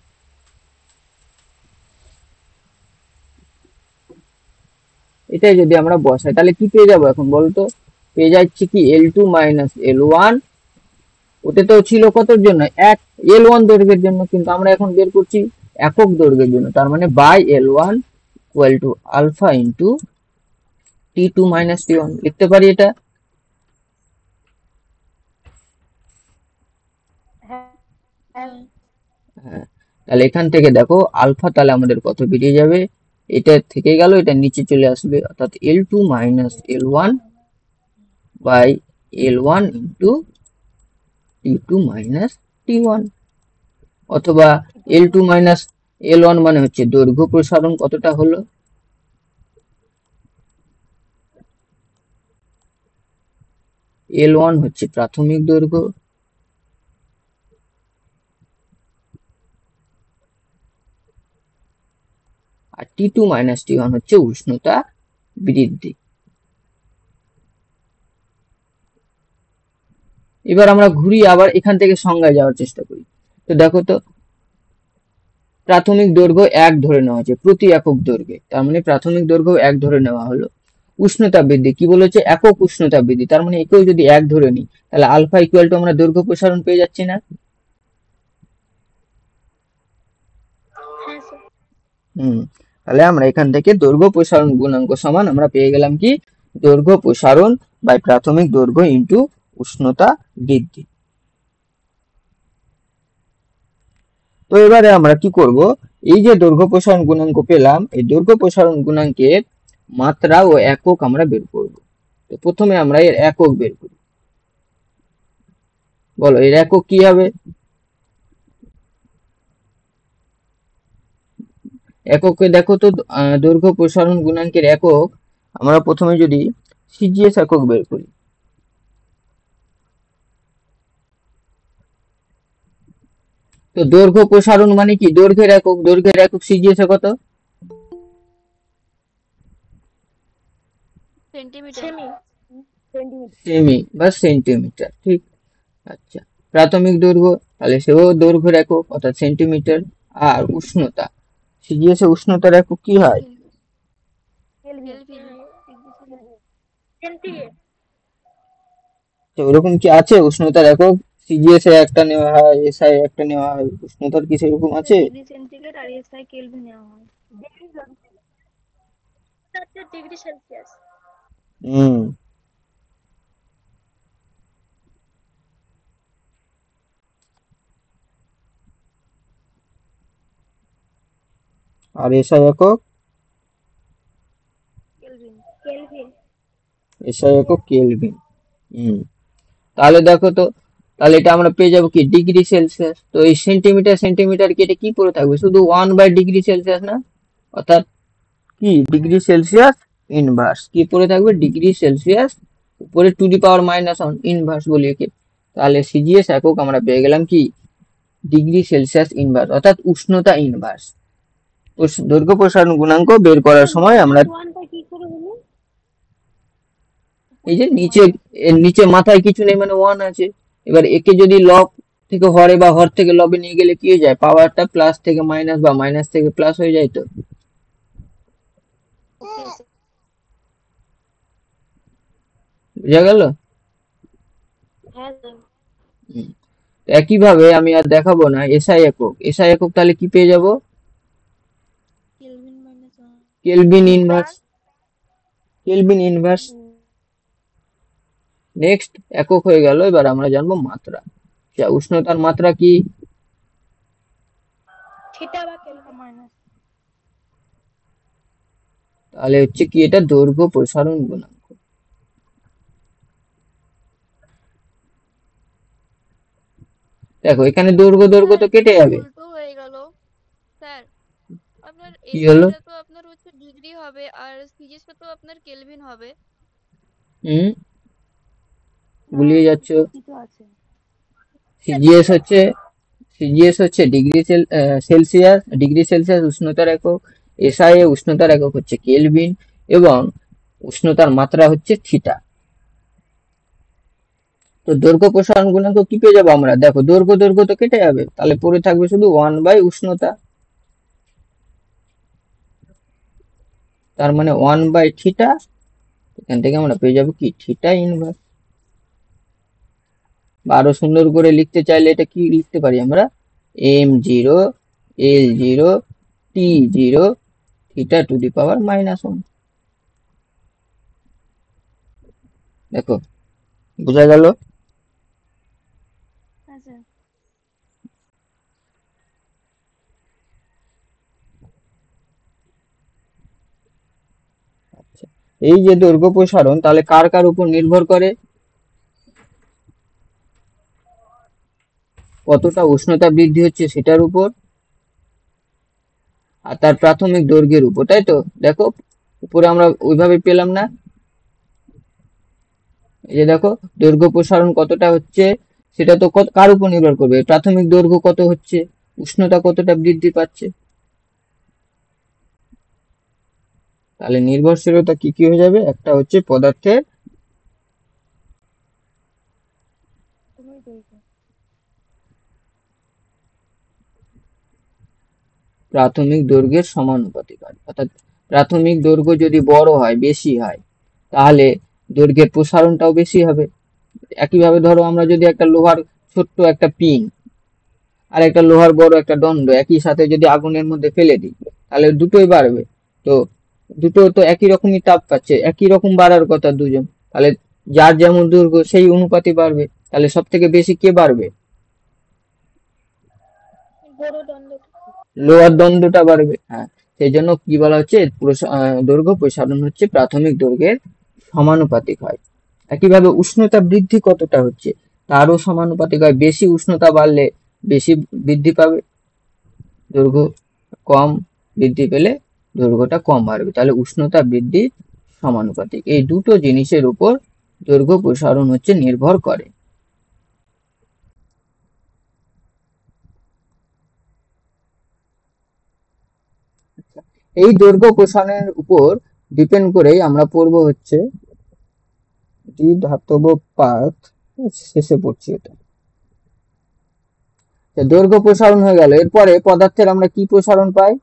[SPEAKER 1] এটাই যদি আমরা বসাই, তাহলে কি পেয়ে যাবো এখন বলতো? পেয়ে যাচ্ছি কি L2 মাইনাস L1, ওটা তো ছিল কতর জন্য? এক L1 দৈর্ঘ্যের জন্য, কিন্তু আমরা এখন বের করছি একক দৈর্ঘ্যের জন্য, তার মানে by L1 equal to alpha into T2 minus T1 লিখতে পারি এটা।
[SPEAKER 3] হ্যাঁ।
[SPEAKER 1] হ্যাঁ, তাহলে এখান থেকে দেখো আলফা তাহলে আমাদের কত বেরিয়ে যাবে? এটা থেকে গেল, এটা নিচে চলে আসবে, অর্থাৎ L2 minus L1 by L1 into T2 minus T1, অথবা L2 মাইনাস L1 মানে হচ্ছে দৈর্ঘ্য প্রসারণ কতটা হলো, L1 হচ্ছে প্রাথমিক দৈর্ঘ্য, আর T2 মাইনাস T1 হচ্ছে উষ্ণতা বৃদ্ধি। এবার আমরা ঘুরিয়ে আবার এখান থেকে সংজ্ঞায় যাওয়ার চেষ্টা করি। তো দেখো তো, প্রাথমিক দৈর্ঘ্য 1 ধরে নেওয়া হয়েছে প্রতি একক দৈর্ঘ্যে, তার মানে প্রাথমিক দৈর্ঘ্য 1 ধরে নেওয়া হলো। উষ্ণতা বৃদ্ধি কি বলেছে? একক উষ্ণতা বৃদ্ধি, তার মানে একেও যদি 1 ধরে নিই, তাহলে আলফা ইকুয়াল টু আমরা দৈর্ঘ্য প্রসারণ পেয়ে যাচ্ছি না?
[SPEAKER 3] হ্যাঁ স্যার।
[SPEAKER 1] তাহলে আমরা এখান থেকে দৈর্ঘ্য প্রসারণ গুণাঙ্ক সমান আমরা পেয়ে গেলাম কি? দৈর্ঘ্য প্রসারণ বাই প্রাথমিক দৈর্ঘ্য ইন্টু উষ্ণতা বৃদ্ধি। তো এবারে আমরা কি করব, এই যে দৈর্ঘ্য প্রসারণ গুণাঙ্ক পেলাম, এই দৈর্ঘ্য প্রসারণ গুণাঙ্কের মাত্রা ও একক আমরা বের করব। তো প্রথমে আমরা এর একক বের করি, বলো এর একক কি হবে? এককে দেখো তো, দৈর্ঘ্য প্রসারণ গুণাঙ্কের একক আমরা প্রথমে যদি সিজিএস একক বের করি, তো দৈর্ঘ্য প্রসারণ মানে কি? দৈর্ঘ্যের একক, দৈর্ঘ্যের একক সিজিএস এ কত?
[SPEAKER 2] সেন্টিমিটার।
[SPEAKER 1] সেমি বা সেন্টিমিটার, ঠিক। আচ্ছা, প্রাথমিক দৈর্ঘ্য তাহলে সেও দৈর্ঘ্যের একক অর্থাৎ সেন্টিমিটার। আর উষ্ণতা, সিজিএস এ উষ্ণতার একক কি হয়? তো ওরকম কি আছে উষ্ণতার একক? সিজিএস এ একটা নেওয়া হয়, এসআই একটা নেওয়া হয়, উষ্ণতার কি সেরকম আছে?
[SPEAKER 3] ডিগ্রি সেন্টিগ্রেড আর এসআই কেলভিন নেওয়া হয়। Degree celsius.
[SPEAKER 1] হুম। আর এসআই একক?
[SPEAKER 3] কেলভিন। কেলভিন।
[SPEAKER 1] এসআই একক কেলভিন। হুম। তাহলে দেখো তো, তাহলে এটা আমরা পেয়ে যাবো কি? Degree celsius. তো এই সেন্টিমিটার সেন্টিমিটার কি এটা কি পড়ে থাকবে? শুধু 1 বাই ডিগ্রি সেলসিয়াস না? অর্থাৎ কি ডিগ্রি সেলসিয়াস ইনভার্স কি পড়ে থাকবে, ডিগ্রি সেলসিয়াস উপরে to the power minus one inverse বলি একে। তাহলে সিজিএস একক আমরা পেয়ে গেলাম কি, ডিগ্রি সেলসিয়াস ইনভার্স, অর্থাৎ উষ্ণতা ইনভার্স। দৈর্ঘ্য প্রসারণ গুণাঙ্ক বের করার সময় আমরা
[SPEAKER 3] মাইনাস ওয়ানটা কি করে হলো?
[SPEAKER 1] এই যে নিচে, এর নিচে মাথায় কিছু নেই মানে ওয়ান আছে। এবার একে যদি লব থেকে হরে বা হর থেকে লবে নিয়ে গেলে কি হয়ে যায়, পাওয়ারটা প্লাস থেকে মাইনাস বা মাইনাস থেকে প্লাস হয়ে যায়। তো
[SPEAKER 2] ওকে
[SPEAKER 1] বুঝা গেল?
[SPEAKER 3] হ্যাঁ স্যার।
[SPEAKER 1] হুম। একইভাবে আমি আর দেখাবো না এসআই একক। এসআই একক তাহলে কি পেয়ে যাব,
[SPEAKER 3] kelvin minus one.
[SPEAKER 1] Kelvin inverse. Kelvin inverse next একক হয়ে গেল। এবার আমরা জানবো মাত্রা। আচ্ছা, উষ্ণতার মাত্রা কি,
[SPEAKER 3] থিটা বা কেলভিন মাইনাস।
[SPEAKER 1] তাহলে হচ্ছে কি, এটা দৈর্ঘ্য প্রসারণ গুণাঙ্ক। দেখো এখানে দৈর্ঘ্য দৈর্ঘ্য তো কেটে যাবে,
[SPEAKER 2] উল্টো হয়ে গেল স্যার। আপনার
[SPEAKER 1] কি হলো,
[SPEAKER 2] এসআইটা তো আপনার হচ্ছে ডিগ্রি হবে আর সিজিএসটা তো আপনার কেলভিন হবে।
[SPEAKER 1] হুম গুলিয়ে যাচ্ছ।
[SPEAKER 3] কিছু আছে।
[SPEAKER 1] সিজিএস হচ্ছে, সিজিএস হচ্ছে ডিগ্রি সেলসিয়াস, ডিগ্রি সেলসিয়াস উষ্ণতার একক। এসআই উষ্ণতার একক হচ্ছে কেলভিন, এবং উষ্ণতার মাত্রা হচ্ছে থিটা। তো দৈর্ঘ্য প্রসারণ গুণাঙ্ক কি পেয়ে যাবো আমরা, দেখো দৈর্ঘ্য দৈর্ঘ্য তো কেটে যাবে, তাহলে পড়ে থাকবে শুধু ওয়ান বাই উষ্ণতা। তার মানে ওয়ান বাই থিটা, এখান থেকে আমরা পেয়ে যাবো কি, থিটা ইনভার্স। বা আরো সুন্দর করে লিখতে চাইলে এটা কি লিখতে পারি আমরা, m0 l0 t0 theta to the power minus one. দেখো বোঝা গেল?
[SPEAKER 3] হ্যাঁ স্যার।
[SPEAKER 1] আচ্ছা, এই যে দৈর্ঘ্য প্রসারণ তাহলে কার কার উপর নির্ভর করে, কতটা উষ্ণতা বৃদ্ধি হচ্ছে সেটার উপর, আর তার প্রাথমিক দৈর্ঘ্যের উপর, তাই তো? দেখো উপরে আমরা ওইভাবে পেলাম না, এই যে দেখো দৈর্ঘ্য প্রসারণ কতটা হচ্ছে, সেটা তো কার উপর নির্ভর করবে, প্রাথমিক দৈর্ঘ্য কত হচ্ছে, উষ্ণতা কতটা বৃদ্ধি পাচ্ছে। তাহলে নির্ভরশীলতা কি কি হয়ে যাবে, একটা হচ্ছে পদার্থের
[SPEAKER 3] তুমি দেখো।
[SPEAKER 1] প্রাথমিক দৈর্ঘ্যের সমানুপাতিক হয়, অর্থাৎ প্রাথমিক দৈর্ঘ্য যদি বড় হয়, বেশি হয়, তাহলে দৈর্ঘ্যের প্রসারণটাও বেশি হবে। একইভাবে ধরো আমরা যদি একটা লোহার ছোট্ট একটা পিন আর একটা লোহার বড় একটা দণ্ড একই সাথে যদি আগুনের মধ্যে ফেলে দিই, তাহলে দুটোই বাড়বে। তো দুটো তো একই রকমই তাপ পাচ্ছে, একই রকম বাড়ার কথা দুজন, তাহলে যার যেমন দৈর্ঘ্য সেই অনুপাতে বাড়বে। তাহলে সব থেকে বেশি কে বাড়বে,
[SPEAKER 3] বড় দণ্ড।
[SPEAKER 1] লোহার দণ্ডটা বাড়বে। হ্যাঁ, সেই জন্য কি বলা হচ্ছে, দৈর্ঘ্য প্রসারণ হচ্ছে প্রাথমিক দৈর্ঘ্যের সমানুপাতিক হয়। একইভাবে উষ্ণতা বৃদ্ধি কতটা হচ্ছে তারও সমানুপাতিক হয়, বেশি উষ্ণতা বাড়লে বেশি বৃদ্ধি পাবে দৈর্ঘ্য, কম বৃদ্ধি পেলে দৈর্ঘ্যটা কম বাড়বে। তাহলে উষ্ণতা বৃদ্ধি সমানুপাতিক, এই দুটো জিনিসের উপর দৈর্ঘ্য প্রসারণ হচ্ছে নির্ভর করে। এই দৈর্ঘ্য প্রসারণের উপর ডিপেন্ড করেই আমরা পড়বো হচ্ছে ধাতব পাত, শেষে পড়ছি এটা। দৈর্ঘ্য প্রসারণ হয়ে গেল, এরপরে পদার্থের আমরা কি প্রসারণ পাই,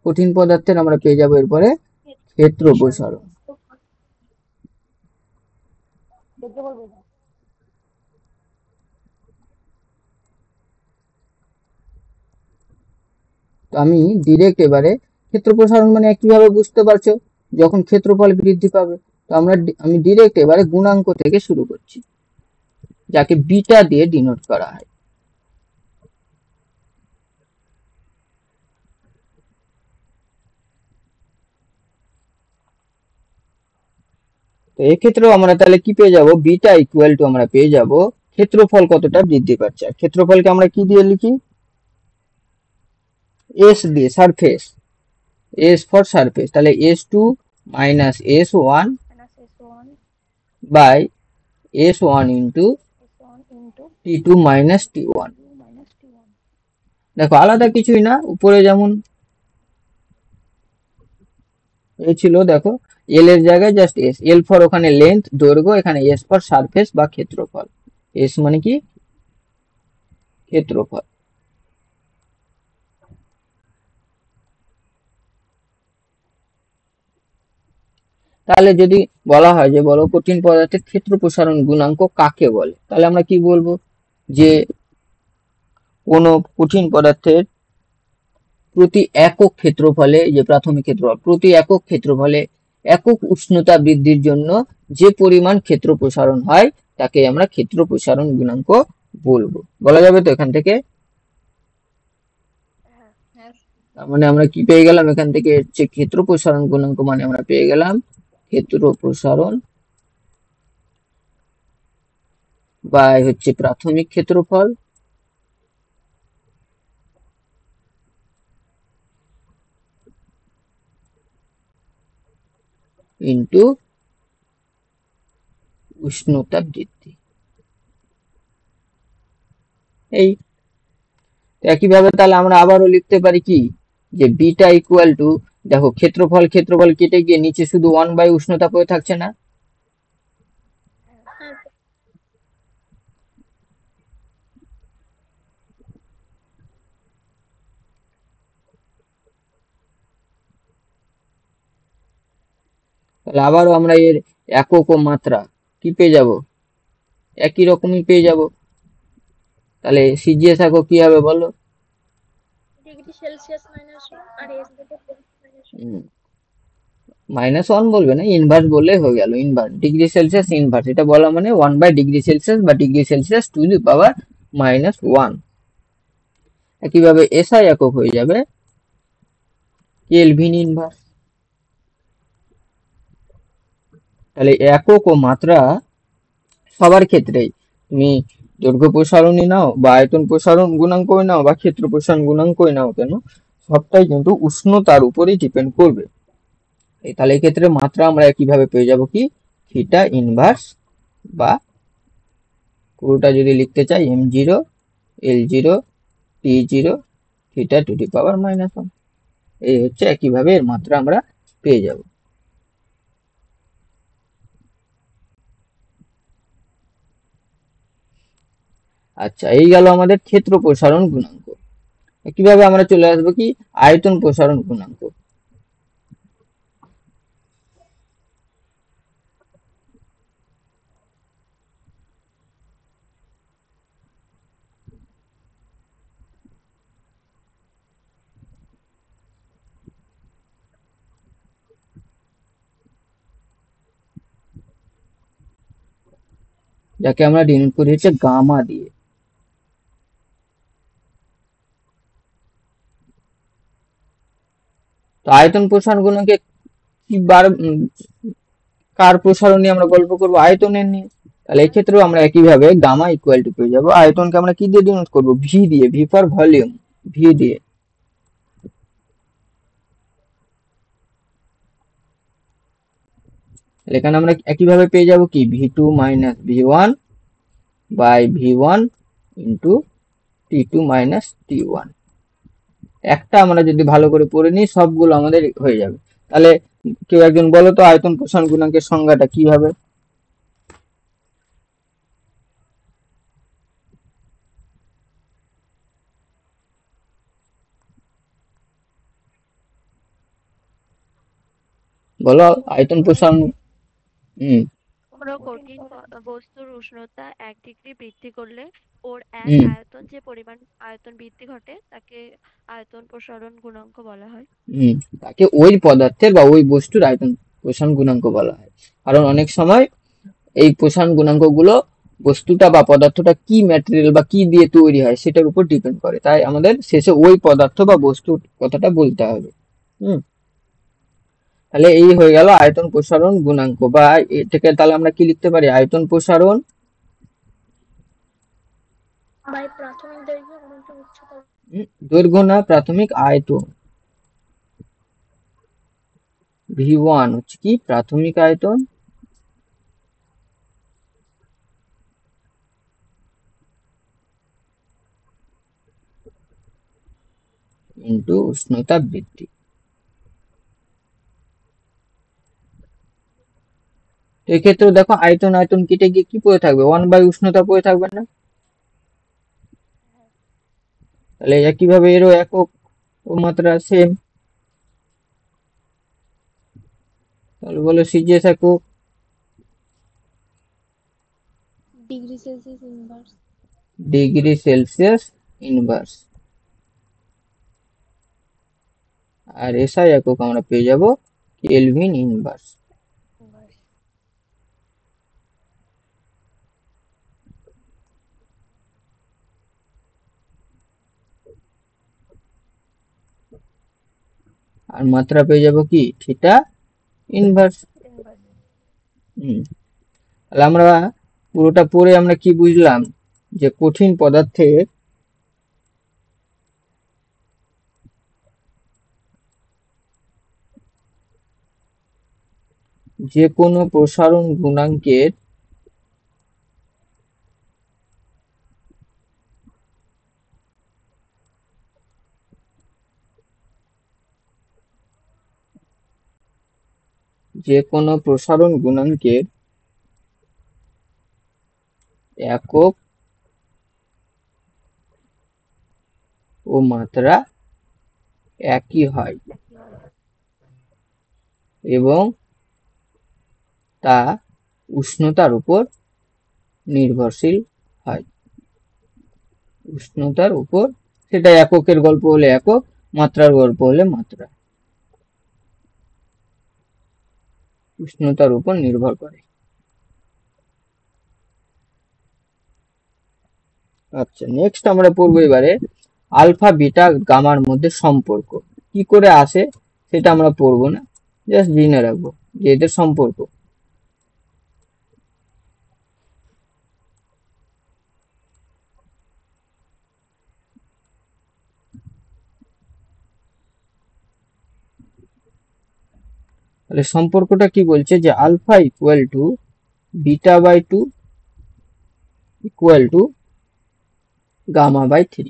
[SPEAKER 1] কঠিন পদার্থের আমরা পেয়ে যাবো এরপরে ক্ষেত্র প্রসারণ। তো আমি ডিরেক্ট এবারে ক্ষেত্র প্রসারণ মানে কিভাবে বুঝতে পারছো, যখন ক্ষেত্রফল বৃদ্ধি পাবে। তো আমি ডিরেক্ট এবারে গুণাঙ্ক থেকে শুরু করছি, যাকে বিটা দিয়ে ডিনোট করা হয়। তো এক্ষেত্রেও আমরা তাহলে কি পেয়ে যাব, বিটা ইকুয়াল টু আমরা পেয়ে যাব ক্ষেত্রফল কতটা বৃদ্ধি পাচ্ছে। আর ক্ষেত্রফলকে আমরা কি দিয়ে লিখি, এস দিয়ে, সারফেস। এস ফর সারফেস, তাহলে S2 minus S1
[SPEAKER 2] minus S1
[SPEAKER 1] by S1 into
[SPEAKER 2] S1 into
[SPEAKER 1] T2 minus T1।
[SPEAKER 2] T2 minus T1।
[SPEAKER 1] দেখো আলাদা কিছুই না, উপরে যেমন এ ছিল, দেখো এল এর জায়গায় জাস্ট এস, এল ফর ওখানে লেন্থ দৈর্ঘ্য, এখানে এস ফর সারফেস বা ক্ষেত্রফল। এস মানে কি ক্ষেত্রফল। তাহলে যদি বলা হয় যে বলো কঠিন পদার্থের ক্ষেত্র প্রসারণ গুণাঙ্ক কাকে বলে, তাহলে আমরা কি বলবো যে কোনো কঠিন পদার্থের প্রতি একক ক্ষেত্রফলে, যে প্রাথমিক ক্ষেত্রফল, প্রতি একক ক্ষেত্রফলে একক উষ্ণতা বৃদ্ধির জন্য যে পরিমাণ ক্ষেত্র প্রসারণ হয় তাকে আমরা ক্ষেত্র প্রসারণ গুণাঙ্ক বলবো। বলা যাবে তো এখান থেকে?
[SPEAKER 2] হ্যাঁ হ্যাঁ
[SPEAKER 1] তার মানে আমরা কি পেয়ে গেলাম এখান থেকে, হচ্ছে ক্ষেত্র প্রসারণ গুণাঙ্ক মানে আমরা পেয়ে গেলাম ক্ষেত্র প্রসারণ বা হচ্ছে প্রাথমিক ক্ষেত্রফল ইন্টু উষ্ণতা বৃদ্ধি। এই একইভাবে তাহলে আমরা আবারও লিখতে পারি কি, যে বিটা ইকুয়াল টু, দেখো ক্ষেত্রফল ক্ষেত্রফল কেটে গিয়ে নিচে শুধু 1 বাই উষ্ণতা পড়ে থাকছে না,
[SPEAKER 2] হ্যাঁ
[SPEAKER 1] তাহলে আবারও আমরা এর একক ও মাত্রা কি পেয়ে যাব, একই রকমই পেয়ে যাব। তাহলে সিজিএস একক কি হবে বলো?
[SPEAKER 2] ডিগ্রি সেলসিয়াস মাইনাস আর এস থেকে মাইনাস।
[SPEAKER 1] -1 বলবে না, ইনভার্স বললেই হয়ে গেল, ইনভার্স ডিগ্রি সেলসিয়াস ইনভার্স, এটা বলা মানে 1/ডিগ্রি সেলসিয়াস বা ডিগ্রি সেলসিয়াস টু দি পাওয়ার -1। একইভাবে এসআই একক হয়ে যাবে কেলভিন ইনভার্স। তাহলে একক ও মাত্রা সবার ক্ষেত্রেই, তুমি দৈর্ঘ্য প্রসারণই নাও বা আয়তন প্রসারণ গুণাঙ্কই নাও বা ক্ষেত্র প্রসারণ গুণাঙ্কই নাও কেন, সবটাই কিন্তু উষ্ণতার উপরেই ডিপেন্ড করবে। তাহলে এই ক্ষেত্রে মাত্রা আমরা কিভাবে পেয়ে যাব কি, থিটা ইনভার্স বা পুরোটা যদি লিখতে চাই m0 l0 t0 theta to the পাওয়ার -1। এই হচ্ছে একইভাবে এর মাত্রা আমরা পেয়ে যাব। আচ্ছা, এই গেল আমাদের ক্ষেত্র প্রসারণ গুণাঙ্ক। কিভাবে আমরা চলে আসবো কি আয়তন প্রসারণ গুণাঙ্ক। যাকে আমরা ডিনোট করি হচ্ছে গামা দিয়ে। তো আয়তন প্রসারণ গুণাঙ্কে কি কার প্রসারণ নিয়ে আমরা গল্প করবো, আয়তনের নিয়ে। তাহলে এই ক্ষেত্রেও আমরা একইভাবে গামা ইকুয়াল টু পেয়ে যাবো, আয়তনকে আমরা কি দিয়ে ডিনোট করবো, ভি দিয়ে, ভি ফর ভলিউম, ভি দিয়ে। তাহলে এখানে আমরা একইভাবে পেয়ে যাবো কি V2 minus V1 by V1 into T2 minus T1। একটা আমরা যদি ভালো করে পড়ে নিই সবগুলো আমাদের হয়ে যাবে। তাহলে কেউ একজন বলো তো আয়তন প্রসারণ গুণাঙ্কের সংজ্ঞাটা কি হবে? বলো আয়তন প্রসারণ। হুম
[SPEAKER 3] কোনো
[SPEAKER 2] কঠিন
[SPEAKER 3] কঠিন
[SPEAKER 2] পদার্থ
[SPEAKER 3] বস্তুর উষ্ণতা 1 ডিগ্রি বৃদ্ধি করলে ওর এক
[SPEAKER 1] হুম
[SPEAKER 3] আয়তন যে পরিমাণ আয়তন বৃদ্ধি ঘটে তাকে আয়তন প্রসারণ গুণাঙ্ক বলা হয়।
[SPEAKER 1] হুম তাকে ওই পদার্থের বা ওই বস্তুর আয়তন প্রসারণ গুণাঙ্ক বলা হয়। কারণ অনেক সময় এই প্রসারণ গুণাঙ্কগুলো বস্তুটা বা পদার্থটা কি ম্যাটেরিয়াল বা কি দিয়ে তৈরি হয় সেটার উপর ডিপেন্ড করে, তাই আমাদের শেষে ওই পদার্থ বা বস্তুর কথাটা বলতে হবে। হুম তাহলে এই হয়ে গেল আয়তন প্রসারণ গুণাঙ্ক, বা এটাকে তাহলে আমরা কি লিখতে পারি, আয়তন প্রসারণ
[SPEAKER 2] বাই প্রাথমিক দৈর্ঘ্য অনন্ত উচ্চতা।
[SPEAKER 1] দৈর্ঘ্য না প্রাথমিক আয়তন, V1 হচ্ছে কি প্রাথমিক আয়তন ইন্টু উষ্ণতা বৃদ্ধি। তো এক্ষেত্রে দেখো আয়তন আয়তন কেটে গিয়ে কি পড়ে থাকবে, 1 বাই উষ্ণতা পড়ে থাকবে না? তাহলে একইভাবে এরও একক ও মাত্রা সেম। তাহলে বলো সিজিএস একক।
[SPEAKER 3] Degree celsius inverse.
[SPEAKER 1] Degree celsius inverse. আর এসআই একক আমরা পেয়ে যাব কেলভিন ইনভার্স। আর মাত্রা পেয়ে যাব কি থিটা ইনভার্স। তাহলে আমরা পুরোটা পড়ে আমরা কি বুঝলাম, যে কঠিন পদার্থে যে কোনো প্রসারণ গুণাঙ্কের একক ও মাত্রা একই হয় এবং তা উষ্ণতার উপর নির্ভরশীল হয়। উষ্ণতার উপর, সেটা এককের গল্প হলে একক, মাত্রার গল্প হলে মাত্রা, উষ্ণতার উপর নির্ভর করে। আচ্ছা, নেক্সট আমরা পড়বো এবারে আলফা বিটা গামার মধ্যে সম্পর্ক কি করে আসে, সেটা আমরা পড়বো না, জাস্ট জেনে রাখবো যে এদের সম্পর্ক। তাহলে সম্পর্কটা কি বলছে, যে alpha equal to beta by 2 equal to gamma by 3।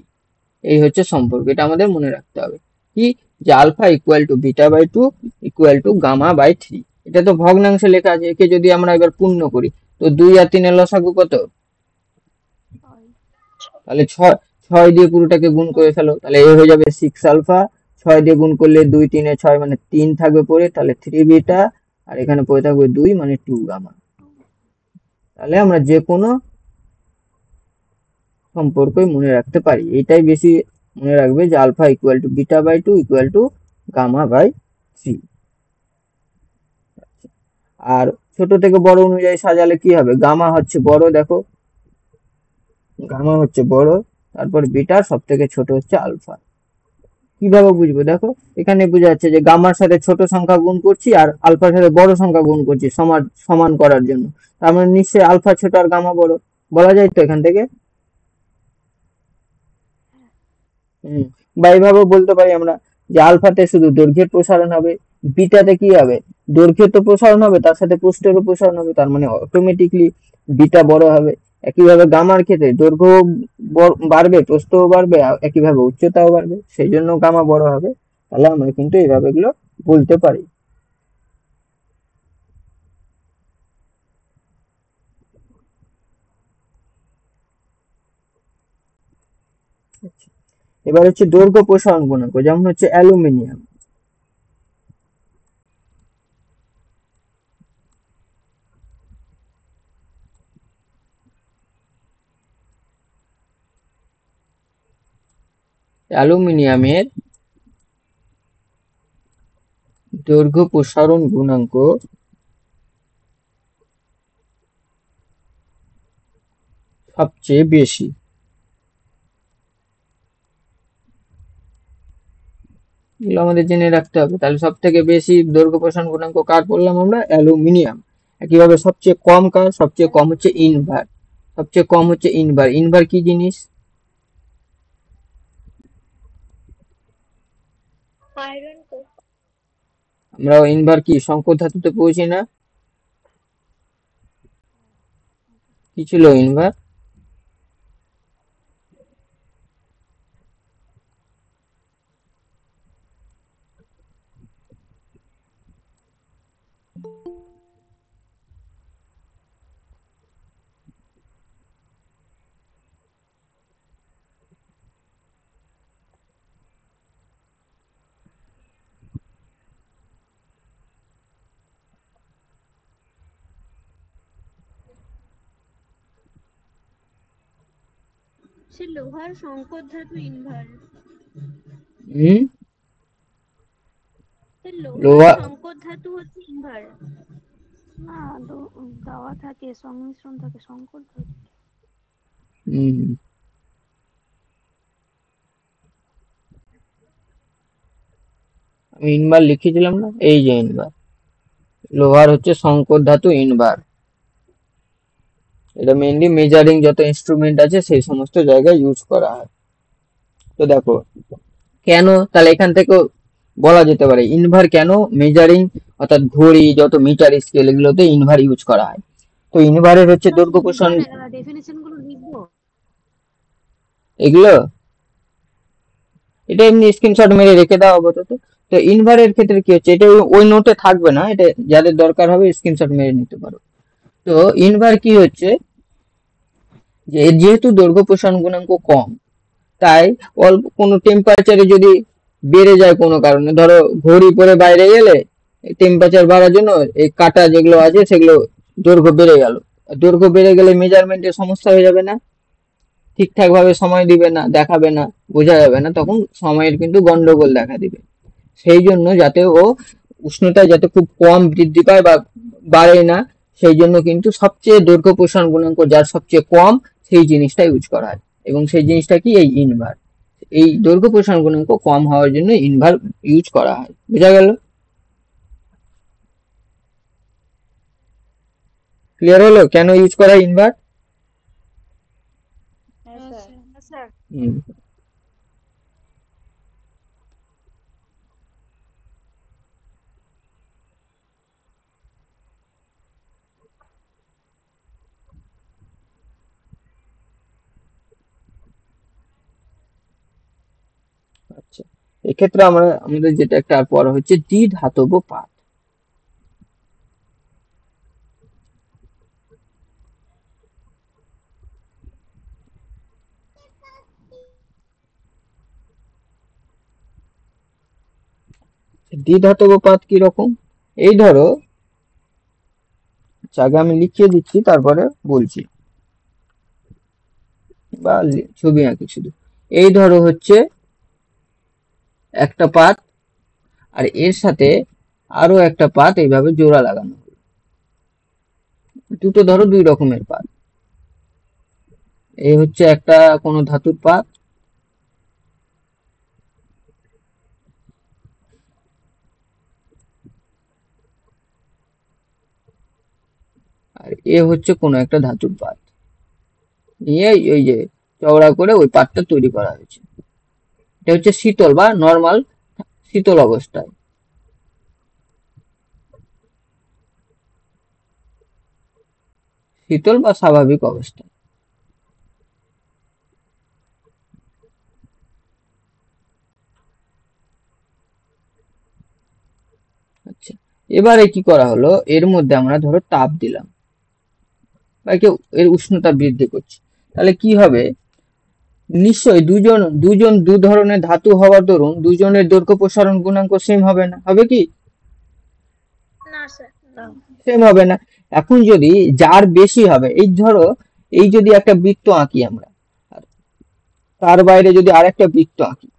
[SPEAKER 1] এই হচ্ছে সম্পর্ক, এটা আমাদের মনে রাখতে হবে কি, যে alpha equal to beta by 2 equal to gamma by 3। এটা তো ভগ্নাংশে লেখা আছে, একে যদি আমরা এবার পূর্ণ করি তো 2 আর 3 এর লসাগু কত? তাহলে 6 দিয়ে পুরোটাকে গুণ করে ফেলো, তাহলে এ হয়ে যাবে 6 আলফা। 6 দিয়ে গুণ করলে 2 3 6 মানে 3 থাকবে পড়ে, তাহলে 3 বিটা, আর এখানে পড়ে থাকবে 2 মানে 2 গামা। তাহলে আমরা যে কোনো সম্পর্কই মনে রাখতে পারি, এটাই বেশি মনে রাখবে যে alpha equal to beta by 2 equal to gamma by 3। আর ছোট থেকে বড় অনুযায়ী সাজালে কি হবে, গামা হচ্ছে বড়, দেখো গামা হচ্ছে বড়, তারপর বিটা সব থেকে ছোট হচ্ছে আলফা। কিভাবে বুঝবো, দেখো এখানে বোঝা যাচ্ছে যে গামার সাথে ছোট সংখ্যা গুণ করছি আর আলফার সাথে বড় সংখ্যা গুণ করছি সমান সমান করার জন্য, তার মানে নিশ্চয়ই আলফা ছোট আর গামা বড়, বলা যায় তো এখান থেকে। বা এইভাবে বলতে পারি আমরা যে আলফাতে শুধু দৈর্ঘ্যের প্রসারণ হবে, বিটাতে কি হবে, দৈর্ঘ্যের তো প্রসারণ হবে তার সাথে প্রস্থেরও প্রসারণ হবে, তার মানে অটোমেটিকলি বিটা বড় হবে। একইভাবে গামার ক্ষেত্রে দৈর্ঘ্য বাড়বে, প্রস্থও বাড়বে, একইভাবে উচ্চতাও বাড়বে, সেই জন্য গামা বড় হবে। তাহলে আমরা কিন্তু এইভাবে এগুলো বলতে পারি। এবার হচ্ছে দৈর্ঘ্য প্রসারণ গুণাঙ্ক, যেমন হচ্ছে অ্যালুমিনিয়াম। অ্যালুমিনিয়ামের দৈর্ঘ্য প্রসারণ গুণাঙ্ক সবচেয়ে বেশি। এগুলো আমাদের জেনে রাখতে হবে। তাহলে সব থেকে বেশি দৈর্ঘ্য প্রসারণ গুণাঙ্ক কার বললাম আমরা, অ্যালুমিনিয়াম। একইভাবে সবচেয়ে কম কার, সবচেয়ে কম হচ্ছে ইনভার, সবচেয়ে কম হচ্ছে ইনভার। ইনভার কি জিনিস?
[SPEAKER 2] আয়রন তো
[SPEAKER 1] আমরা ইনভার কি সংকর ধাতুতে পৌঁছি না? কি ছিল ইনভার?
[SPEAKER 3] সে লোহার সংকর ধাতু ইনভার।
[SPEAKER 1] হুম,
[SPEAKER 3] সে লোহার
[SPEAKER 1] লোহা।
[SPEAKER 3] সংকর ধাতু হচ্ছে ইনভার। না দেওয়া থাকে, সংমিশ্রণ থাকে সংকর ধাতু।
[SPEAKER 1] হুম, আমি ইনভার লিখেছিলাম না, এই যে ইনভার। লোহার হচ্ছে সংকর ধাতু ইনভার। এটা মেইনলি মেজারিং যত ইনস্ট্রুমেন্ট আছে সেই সমস্ত জায়গায় ইউজ করা হয়। তো দেখো কেন, তাহলে এখান থেকে বলা যেতে পারে ইনভার কেন মেজারিং অর্থাৎ ঘড়ি যত মিটার স্কেল এগুলোতে ইনভার ইউজ করা হয়। তো ইনভারের হচ্ছে দৈর্ঘ্য প্রসারণ
[SPEAKER 3] ডেফিনিশন গুলো লিখবো।
[SPEAKER 1] এগুলো এটা এমনি স্ক্রিনশট মেরে রেখে দাও আপাতত। তো ইনভারের ক্ষেত্রে কি হচ্ছে, এটা ওই নোটে থাকবে না, এটা যাদের দরকার হবে স্ক্রিনশট মেরে নিতে পারো। তো ইনভার কি হচ্ছে, যে এর যেহেতু দৈর্ঘ্য প্রসারণ গুণাঙ্ক কম, তাই অল্প কোনো টেম্পারেচারে যদি বেড়ে যায় কোনো কারণে, ধরো ঘড়ি পরে বাইরে গেলে টেম্পারেচার বাড়ার জন্য এই কাঁটা যেগুলো আছে সেগুলো দৈর্ঘ্য বেড়ে গেল। দৈর্ঘ্য বেড়ে গেলে মেজারমেন্টের সমস্যা হয়ে যাবে না, ঠিকঠাক ভাবে সময় দিবে না, দেখাবে না, বোঝা যাবে না, তখন সময়ের কিন্তু গন্ডগোল দেখা দিবে। সেই জন্য যাতে ও উষ্ণতা যাতে খুব কম বৃদ্ধি পায় বা বাড়ে না, সেই জন্য কিন্তু সবচেয়ে দৈর্ঘ্য প্রসারণ গুণাঙ্ক যার সবচেয়ে কম সেই জিনিসটা ইউজ করা হয়। এবং সেই জিনিসটা কি, এই ইনভার। এই দৈর্ঘ্য প্রসারণ গুণাঙ্ক কম হওয়ার জন্য ইনভার ইউজ করা হয়। বোঝা গেল? ক্লিয়ার হলো কেন ইউজ করা হয় ইনভার?
[SPEAKER 3] স্যার
[SPEAKER 1] হুম, আচ্ছা। এক্ষেত্রে আমাদের যেটা একটা আর পড়া হচ্ছে দ্বিধাতব পাত। দ্বিধাতব পাত কি রকম? এই ধরো, আচ্ছা আগে আমি লিখিয়ে দিচ্ছি তারপরে বলছি, বা ছবি আঁকি শুধু। এই ধরো হচ্ছে একটা পাত, আর এর সাথে আরো একটা পাত এইভাবে জোড়া লাগানো, দুটো ধরো দুই রকমের পাত। এই হচ্ছে একটা কোনো ধাতুর পাত, আর এ হচ্ছে কোনো একটা ধাতুর পাত। নিয়ে ওই যে চওড়া করে ওই পাতটা তৈরি করা হয়েছে। এটা হচ্ছে শীতল বা নর্মাল, শীতল অবস্থায়। শীতল বা স্বাভাবিক অবস্থায়। আচ্ছা, এবারে কি করা হলো, এর মধ্যে আমরা ধরো তাপ দিলাম বা কেউ এর উষ্ণতা বৃদ্ধি করছে, তাহলে কি হবে, নিশ্চয়ই দুজন দুজন দু ধরনের ধাতু হওয়ার দরুন দুজনের দৈর্ঘ্য প্রসারণ গুণাঙ্ক সেম হবে না, হবে কি?
[SPEAKER 2] না স্যার, না।
[SPEAKER 1] সেম হবে না। এখন যদি যার বেশি হবে, এই ধরো এই যদি একটা বৃত্ত আঁকি আমরা, আর তার বাইরে যদি আরেকটা বৃত্ত আঁকি,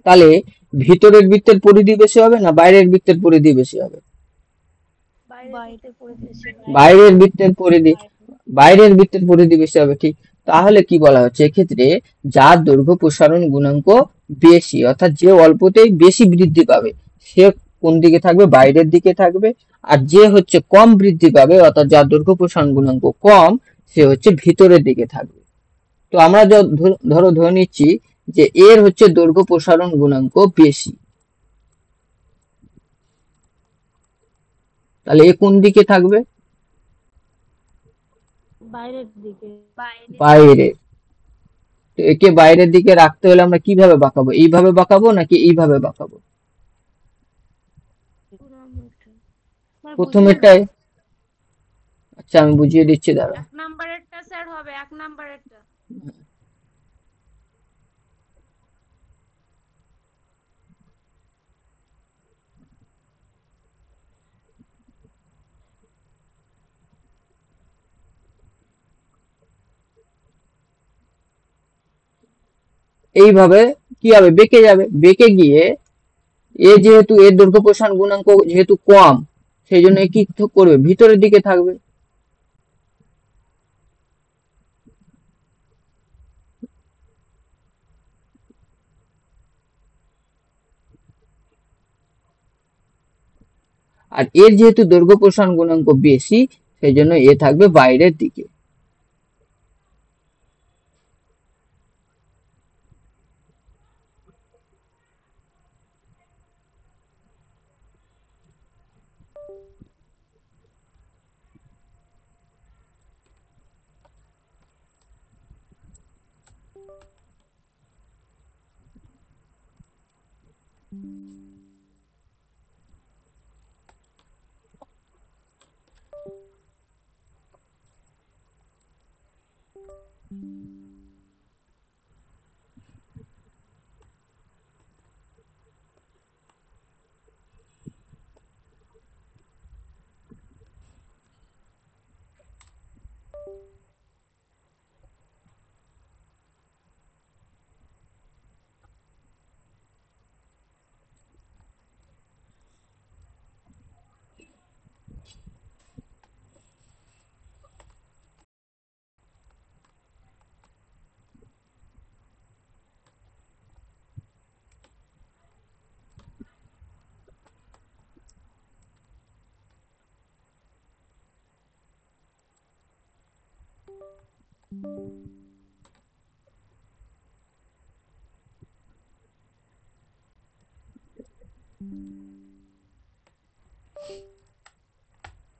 [SPEAKER 1] তাহলে ভিতরের বৃত্তের পরিধি বেশি হবে না বাইরের বৃত্তের পরিধি বেশি হবে?
[SPEAKER 3] বাইরে পড়ে দিয়েছে।
[SPEAKER 1] বাইরের বৃত্তের পরিধি, বাইরের বৃত্তের পরিধি বেশি হবে, ঠিক। তাহলে কি বলা হচ্ছে এক্ষেত্রে, যার দৈর্ঘ্য প্রসারণ গুণাঙ্ক বেশি অর্থাৎ যে অল্পতেই বেশি বৃদ্ধি পাবে, সে কোন দিকে থাকবে, বাইরের দিকে থাকবে। আর যে হচ্ছে কম বৃদ্ধি পাবে অর্থাৎ যার দৈর্ঘ্য প্রসারণ গুণাঙ্ক কম, সে হচ্ছে ভিতরের দিকে থাকবে। তো আমরা ধরো ধরে নিচ্ছি যে এর হচ্ছে দৈর্ঘ্য প্রসারণ গুণাঙ্ক বেশি, তাহলে এ কোন দিকে থাকবে?
[SPEAKER 3] বাইরের দিকে।
[SPEAKER 1] বাইরে। তো একে বাইরের দিকে রাখতে হলে আমরা কিভাবে বাঁকাবো? এইভাবে বাঁকাবো নাকি এইভাবে বাঁকাবো?
[SPEAKER 3] বুঝিয়ে দাও।
[SPEAKER 1] প্রথমেরটায়, আচ্ছা আমি বুঝিয়ে দিচ্ছি, দাঁড়াও।
[SPEAKER 3] 1 নাম্বারেরটা স্যার হবে 1 নাম্বারেরটা।
[SPEAKER 1] এইভাবে কি হবে? বেঁকে যাবে। বেঁকে গিয়ে এ যেহেতু এর দৈর্ঘ্য প্রসারণ গুণাঙ্ক যেহেতু কম, সেই জন্য এ কি করবে? ভিতরের দিকে থাকবে। আর এর যেহেতু দৈর্ঘ্য প্রসারণ গুণাঙ্ক বেশি, সেই জন্য এ থাকবে বাইরের দিকে।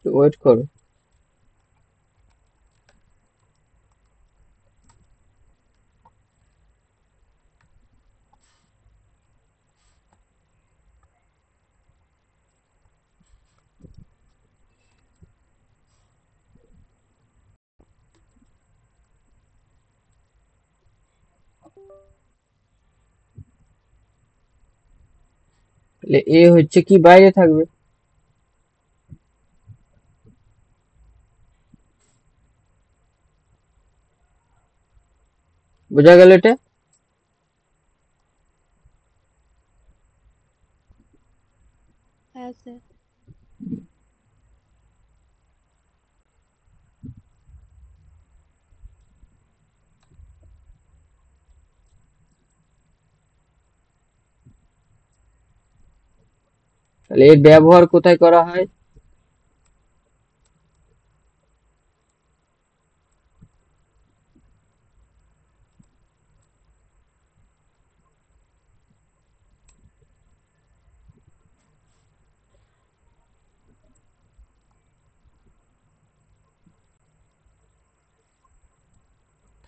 [SPEAKER 1] তো ওয়েট করো। তাহলে এ হচ্ছে কি বাইরে থাকবে। বোঝা গেল এটা?
[SPEAKER 3] হ্যাঁ স্যার।
[SPEAKER 1] তাহলে এর ব্যবহার কোথায় করা হয়?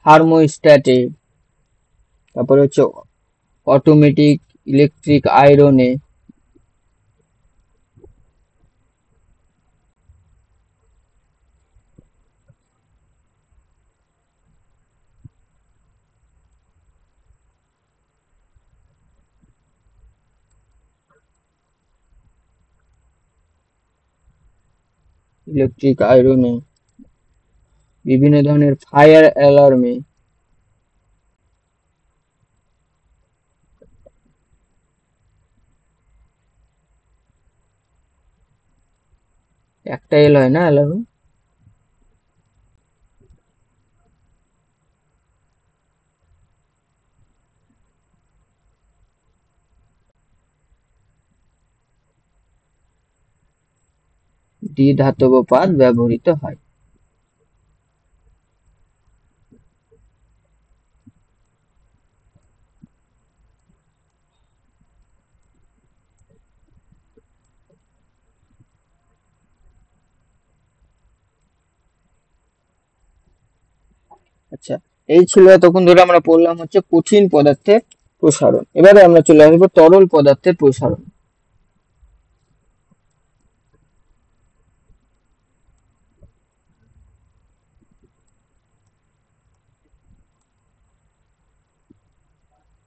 [SPEAKER 1] থার্মোস্ট্যাটে, তারপরে হচ্ছে অটোমেটিক ইলেকট্রিক আয়রনে, ইলেকট্রিক আয়রনে, বিভিন্ন ধরনের ফায়ার অ্যালার্মে। একটা এল হয় না অ্যালার্মে? দ্বিধাতব পাত ব্যবহৃত হয়। আচ্ছা, এই ছিল এতক্ষণ ধরে আমরা পড়লাম হচ্ছে কঠিন পদার্থের প্রসারণ। এবারে আমরা চলে আসবো তরল পদার্থের প্রসারণ।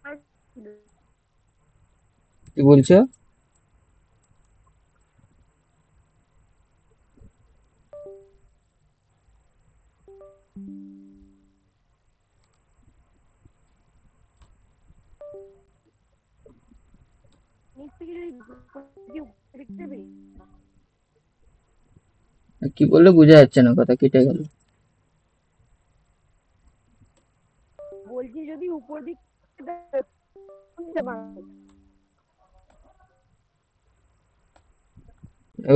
[SPEAKER 2] আর
[SPEAKER 1] কি বলছো?
[SPEAKER 3] নিচ থেকে যদি উপরে দিকে দেবে,
[SPEAKER 1] কি বললে বোঝা যাচ্ছে না, কথা কেটে গেল।
[SPEAKER 3] বলছি যদি উপর দিক দেবে, শুনতে পাবে।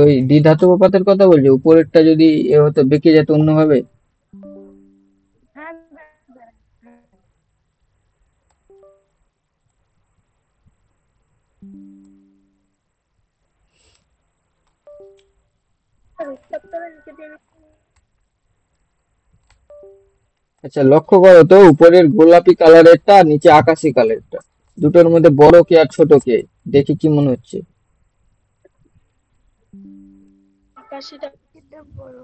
[SPEAKER 1] ওই দ্বিধাতব পাতের কথা বলছো, উপরেরটা যদি এ হতো বেঁকে যেত অন্যভাবে।
[SPEAKER 3] হ্যাঁ হ্যাঁ, হ্যাঁ।
[SPEAKER 2] উত্তপ্তটা নিচে দিয়ে
[SPEAKER 1] আচ্ছা, লক্ষ্য করো তো উপরের গোলাপি কালারেরটা আর নিচে আকাশি কালারেরটা, দুটোর মধ্যে বড় কে আর ছোট কে? দেখে কি মনে হচ্ছে?
[SPEAKER 2] আকাশিটা
[SPEAKER 3] এটা বড়।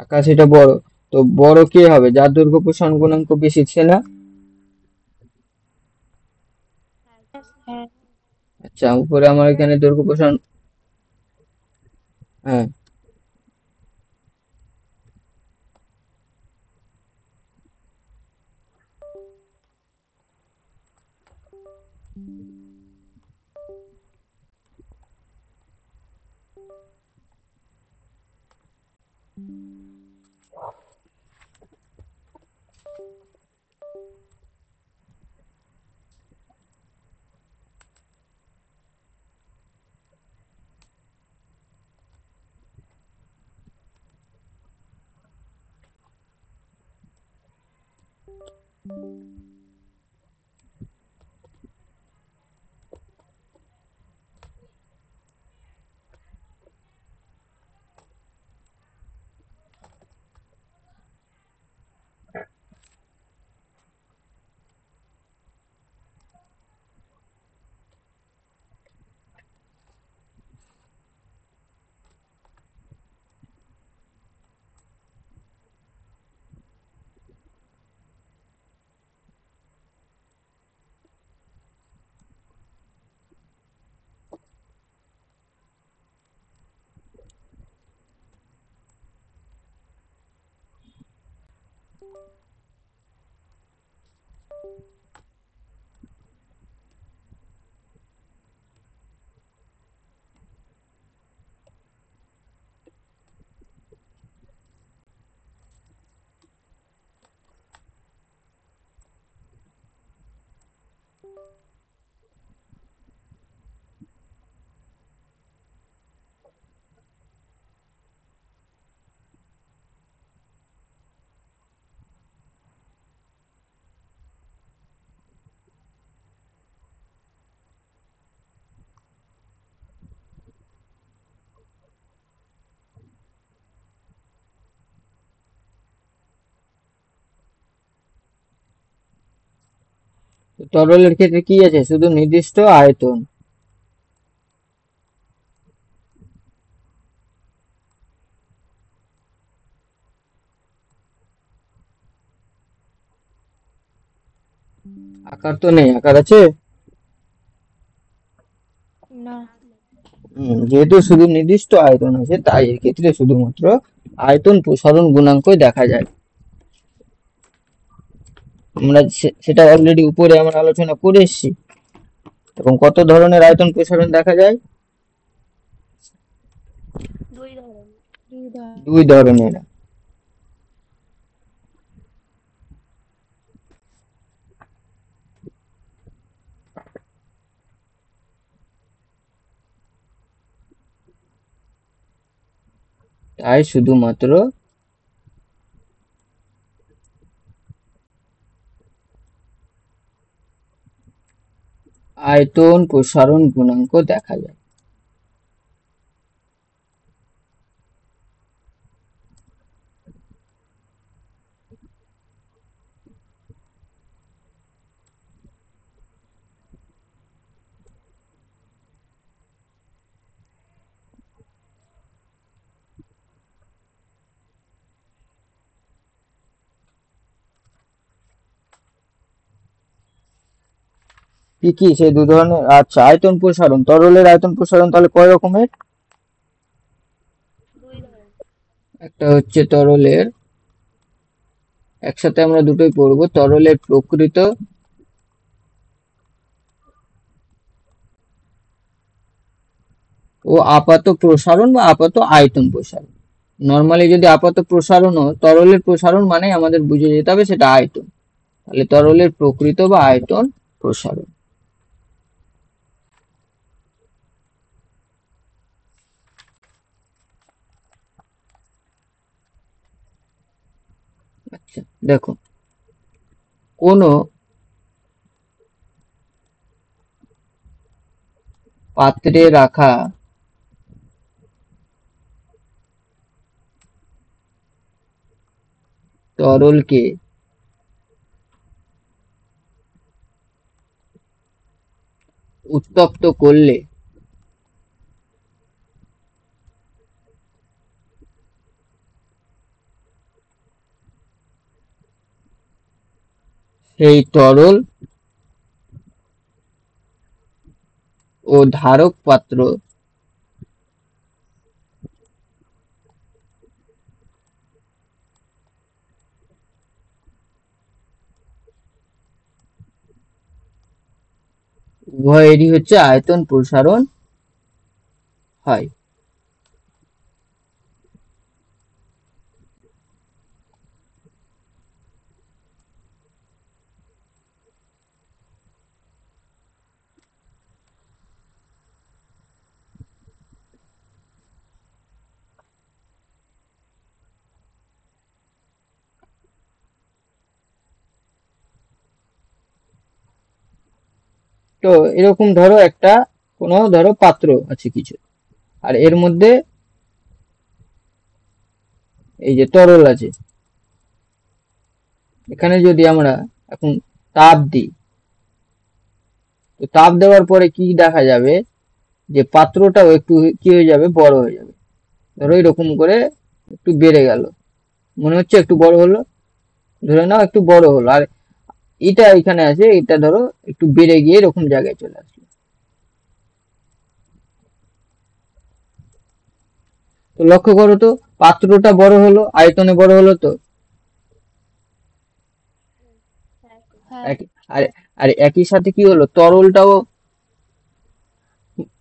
[SPEAKER 1] আকাশিটা বড়। তো বড় কে হবে? যার দৈর্ঘ্য প্রসারণ গুণাঙ্ক বেশি, সে না?
[SPEAKER 2] হ্যাঁ।
[SPEAKER 1] আচ্ছা, উপরে আমার এখানে দৈর্ঘ্য প্রসারণ, হ্যাঁ। তো তরলের ক্ষেত্রে কি আছে? শুধু নির্দিষ্ট আয়তন। আকার তো নেই, আকার আছে?
[SPEAKER 2] না।
[SPEAKER 1] যেহেতু শুধু নির্দিষ্ট আয়তন আছে, তাই এর ক্ষেত্রে শুধুমাত্র আয়তন প্রসারণ গুণাঙ্কই দেখা যায়। আমরা সেটা অলরেডি উপরে আমরা আলোচনা করে এসেছি। এবং কত ধরনের আয়তন প্রসারণ দেখা যায়?
[SPEAKER 3] দুই ধরনের।
[SPEAKER 1] দুই ধরনের। তাই শুধুমাত্র আয়তন প্রসারণ গুণাঙ্ক দেখা যায়। কি কি সেই দু ধরনের? আচ্ছা, আয়তন প্রসারণ, তরলের আয়তন প্রসারণ তাহলে কয় রকমের?
[SPEAKER 2] দুই ধরনের।
[SPEAKER 1] একটা হচ্ছে তরলের, একসাথে আমরা দুটোই পড়বো, তরলের প্রকৃত ও আপাত প্রসারণ বা আপাত আয়তন প্রসারণ। নর্মালি যদি আপাত প্রসারণ ও তরলের প্রসারণ মানে আমাদের বুঝে যেতে হবে সেটা আয়তন, তাহলে তরলের প্রকৃত বা আয়তন প্রসারণ। আচ্ছা দেখো, কোনো পাত্রে রাখা তরলকে উত্তপ্ত করলে সেই তরল ও ধারক পাত্র উভয়েরই হচ্ছে আয়তন প্রসারণ হয়। তো এরকম ধরো একটা কোনো ধরো পাত্র আছে কিছু, আর এর মধ্যে এই যে তরল আছে, এখানে যদি আমরা এখন তাপ দিই, তো তাপ দেওয়ার পরে কি দেখা যাবে, যে পাত্রটাও একটু কি হয়ে যাবে, বড় হয়ে যাবে। ধরো এরকম করে একটু বেড়ে গেল, মনে হচ্ছে একটু বড় হলো, ধরে নাও একটু বড় হলো, আর এটা এখানে আছে, এটা ধরো একটু বেড়ে গিয়ে এরকম জায়গায় চলে আসলো। তো লক্ষ্য করো তো, পাত্রটা বড় হলো, আয়তনে বড় হলো তো,
[SPEAKER 2] হ্যাঁ তো।
[SPEAKER 3] হ্যাঁ।
[SPEAKER 1] আর আর একই সাথে কি হলো, তরলটাও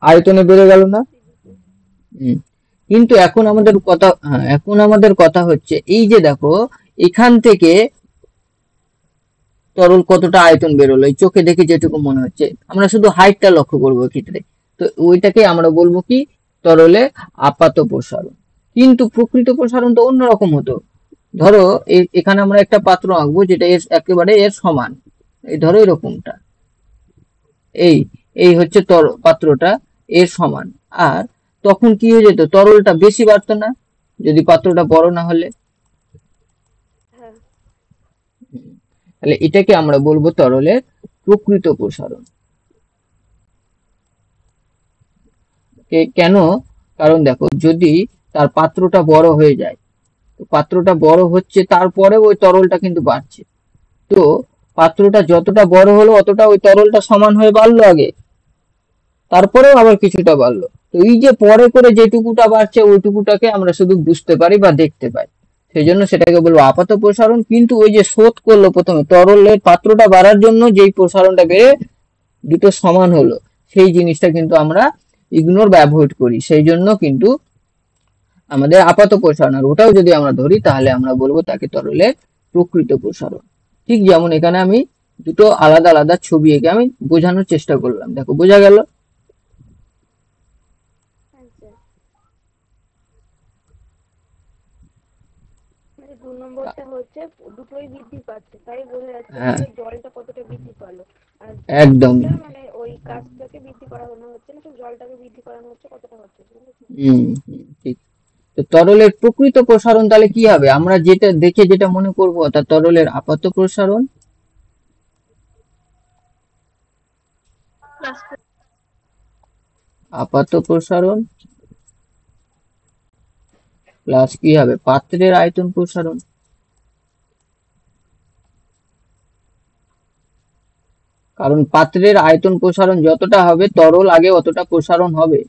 [SPEAKER 1] আয়তনে বেড়ে গেল না? হুম। কিন্তু এখন আমাদের কথা, হ্যাঁ এখন আমাদের কথা হচ্ছে এই যে দেখো, এখান থেকে তরল কতটা আয়তন বেরোলো, এই চোখে দেখে যেটুকু মনে হচ্ছে, আমরা শুধু হাইটটা লক্ষ্য করবো ক্ষেত্রে, তো ওইটাকে আমরা বলবো কি, তরলে আপাত প্রসারণ। কিন্তু প্রকৃত প্রসারণ তো অন্যরকম হতো। ধরো এখানে আমরা একটা পাত্র আঁকবো যেটা এর একেবারে এর সমান, এই ধরো এরকমটা, এই এই হচ্ছে পাত্রটা এর সমান, আর তখন কি হয়ে যেত, তরলটা বেশি বাড়তো না যদি পাত্রটা বড় না হলে?
[SPEAKER 2] হ্যাঁ।
[SPEAKER 1] তাহলে এটাকে আমরা বলবো তরলের প্রকৃত প্রসারণ। কেন? কারণ দেখো, যদি তার পাত্রটা বড় হয়ে যায়, তো পাত্রটা বড় হচ্ছে তারপরে ওই তরলটা কিন্তু বাড়ছে, তো পাত্রটা যতটা বড় হলো অতটা ওই তরলটা সমান হয়ে বাড়লো আগে, তারপরেও আবার কিছুটা বাড়লো, তো এই যে পরে করে যেটুকুটা বাড়ছে ওইটুকুটাকে আমরা শুধু বুঝতে পারি বা দেখতে পাই, সেই জন্য সেটাকে বলবো আপাত প্রসারণ। কিন্তু ওই যে শোধ করলো প্রথমে তরলের পাত্রটা বাড়ার জন্য যেই প্রসারণটা বেড়ে দুটো সমান হলো, সেই জিনিসটা কিন্তু আমরা ইগনোর বা অ্যাভয়েড করি, সেই জন্য কিন্তু আমাদের আপাত প্রসারণ, আর ওটাও যদি আমরা ধরি তাহলে আমরা বলবো তাকে তরলের প্রকৃত প্রসারণ। ঠিক যেমন এখানে আমি দুটো আলাদা আলাদা ছবি এঁকে আমি বোঝানোর চেষ্টা করলাম, দেখো বোঝা গেল?
[SPEAKER 2] হ্যাঁ স্যার। মানে 2 নম্বরটা হচ্ছে দুটোই বৃদ্ধি পাচ্ছে, তাই বোঝা যাচ্ছে
[SPEAKER 1] হ্যাঁ,
[SPEAKER 2] যে জলটা কতটা বৃদ্ধি পালো। আর
[SPEAKER 1] একদম।
[SPEAKER 2] পাত্রটা মানে ওই কাজটাকে বৃদ্ধি করানো হচ্ছে না, শুধু জলটাকে বৃদ্ধি করানো হচ্ছে কতটা হচ্ছে, বুঝেছো?
[SPEAKER 1] ঠিক। তো তরলের প্রকৃত প্রসারণ তাহলে কি হবে, আমরা যেটা দেখে যেটা মনে করবো তা তরলের আপাত প্রসারণ,
[SPEAKER 2] প্লাস।
[SPEAKER 1] আপাত প্রসারণ প্লাস কি হবে, পাত্রের আয়তন প্রসারণ। কারণ পাত্রের আয়তন প্রসারণ যতটা হবে তরল আগে অতটা প্রসারণ হবে,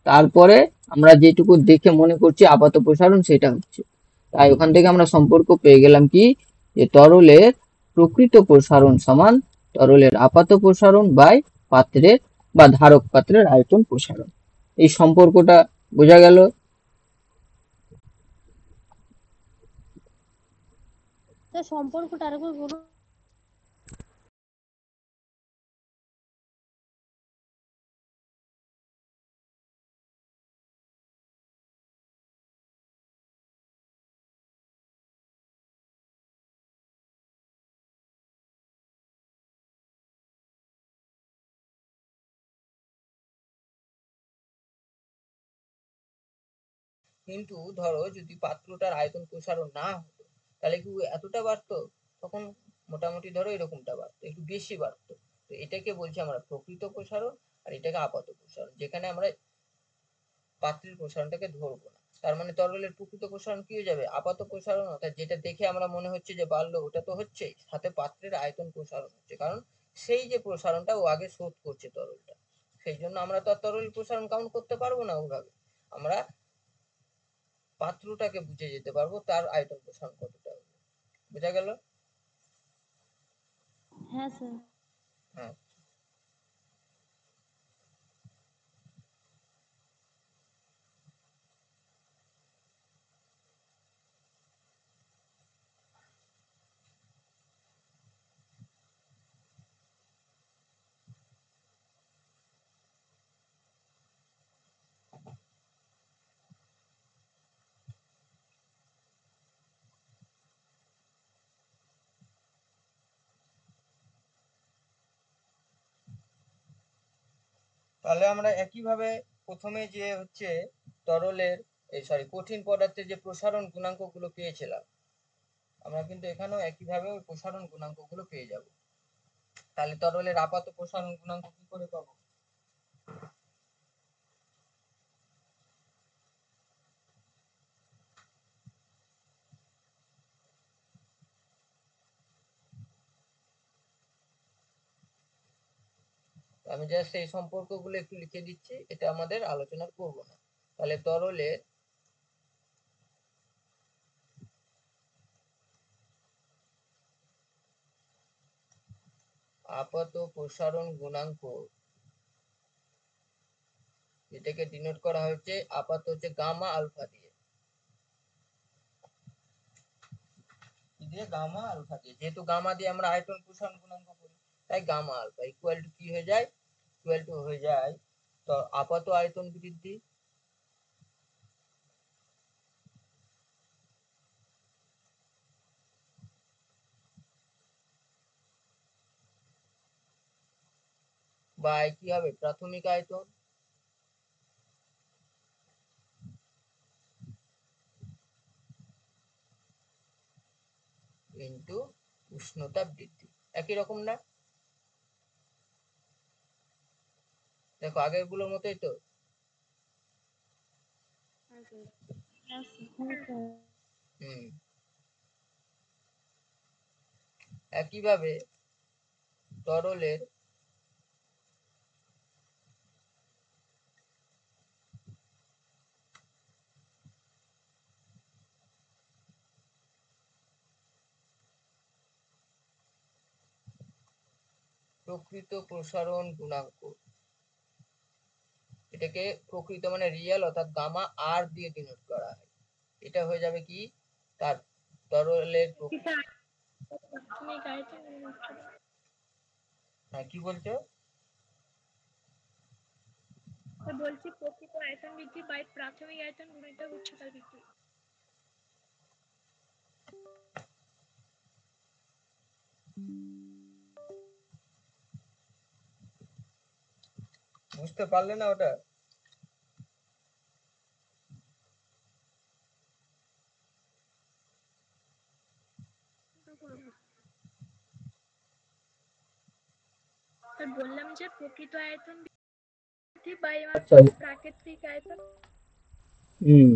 [SPEAKER 1] তারপরে আমরা যেটুকু দেখে মনে করছি আপাত প্রসারণ সেটা হচ্ছে। তাই ওখান থেকে আমরা সম্পর্ক পেয়ে গেলাম কি, যে তরলের প্রকৃত প্রসারণ সমান তরলের আপাত প্রসারণ বাই পাত্রের বা ধারক পাত্রের আয়তন প্রসারণ। এই সম্পর্কটা বোঝা গেল?
[SPEAKER 2] স্যার সম্পর্কটা আরেকবার বলুন।
[SPEAKER 1] কিন্তু ধরো যদি পাত্রটার আয়তন প্রসারণ না হতো তাহলে কি এতটা বাড়তো? তখন মোটামুটি ধরো এরকমটা বাড়তো, একটু বেশি বাড়তো। তো এটাকে বলছি আমরা প্রকৃত প্রসারণ, আর এটাকে আপাত প্রসারণ, যেখানে আমরা পাত্রের প্রসারণটাকে ধরবো না। তার মানে তরলের প্রকৃত প্রসারণ কি হয়ে যাবে? আপাত প্রসারণ, অর্থাৎ যেটা দেখে আমরা মনে হচ্ছে যে বাড়লো ওটা তো হচ্ছেই, সাথে পাত্রের আয়তন প্রসারণ হচ্ছে, কারণ সেই যে প্রসারণটা ও আগে শোধ করছে তরলটা, সেই জন্য আমরা তো আর তরল প্রসারণ কাউন্ট করতে পারবো না ওইভাবে। আমরা পাত্রটাকে বুঝে যেতে পারবো তার আয়তন প্রসারণ কতটা হবে। বোঝা গেল?
[SPEAKER 2] হ্যাঁ স্যার।
[SPEAKER 1] হ্যাঁ। তাহলে আমরা একইভাবে প্রথমে যে হচ্ছে তরলের কঠিন পদার্থের যে প্রসারণ গুণাঙ্ক গুলো পেয়েছিলাম, আমরা কিন্তু এখানেও একইভাবে ওই প্রসারণ গুণাঙ্ক গুলো পেয়ে যাব। তাহলে তরলের আপাত প্রসারণ গুণাঙ্ক কি করে পাবো? আমি জাস্ট এই সম্পর্কগুলো একটু লিখে দিচ্ছি, এটা আমাদের আলোচনা করব না। তাহলে তরলের আপাত প্রসারণ গুণাঙ্ক, এটাকে ডিনোট করা হচ্ছে আপাত হচ্ছে গামা আলফা দিয়ে, গামা আলফা দিয়ে, যেহেতু গামা দিয়ে আমরা আয়তন প্রসারণ গুণাঙ্ক করি, তাই গামা আলফা ইকুয়াল টু কি হয়ে যায়? ইকুয়াল টু হয়ে যায় তো আপাত আয়তন বৃদ্ধি বাই কি হবে? প্রাথমিক আয়তন ইনটু উষ্ণতা বৃদ্ধি। একই রকম না? দেখো আগের গুলোর মতোই তো।
[SPEAKER 3] হ্যাঁ স্যার।
[SPEAKER 2] হ্যাঁ স্যার।
[SPEAKER 1] হুম। একইভাবে তরলের প্রকৃত প্রসারণ গুণাঙ্ক, এটাকে প্রকৃত মানে রিয়েল অর্থাৎ গামা আর দিয়ে ডিনোট করা হয়। এটা হয়ে যাবে কি, তার তরলের
[SPEAKER 2] প্রাথমিক আয়তন
[SPEAKER 1] হ্যাঁ কি বলছো?
[SPEAKER 2] বলছি প্রকৃত আয়তন বৃদ্ধি বাই প্রাথমিক আয়তন গুণিতক উচ্চতার বৃদ্ধি।
[SPEAKER 1] বুঝতে পারলে না ওটা?
[SPEAKER 2] স্যার বললাম যে প্রকৃত আয়তন বৃদ্ধি বাই
[SPEAKER 1] আচ্ছা।
[SPEAKER 2] প্রাকৃতিক আয়তন।
[SPEAKER 1] হুম।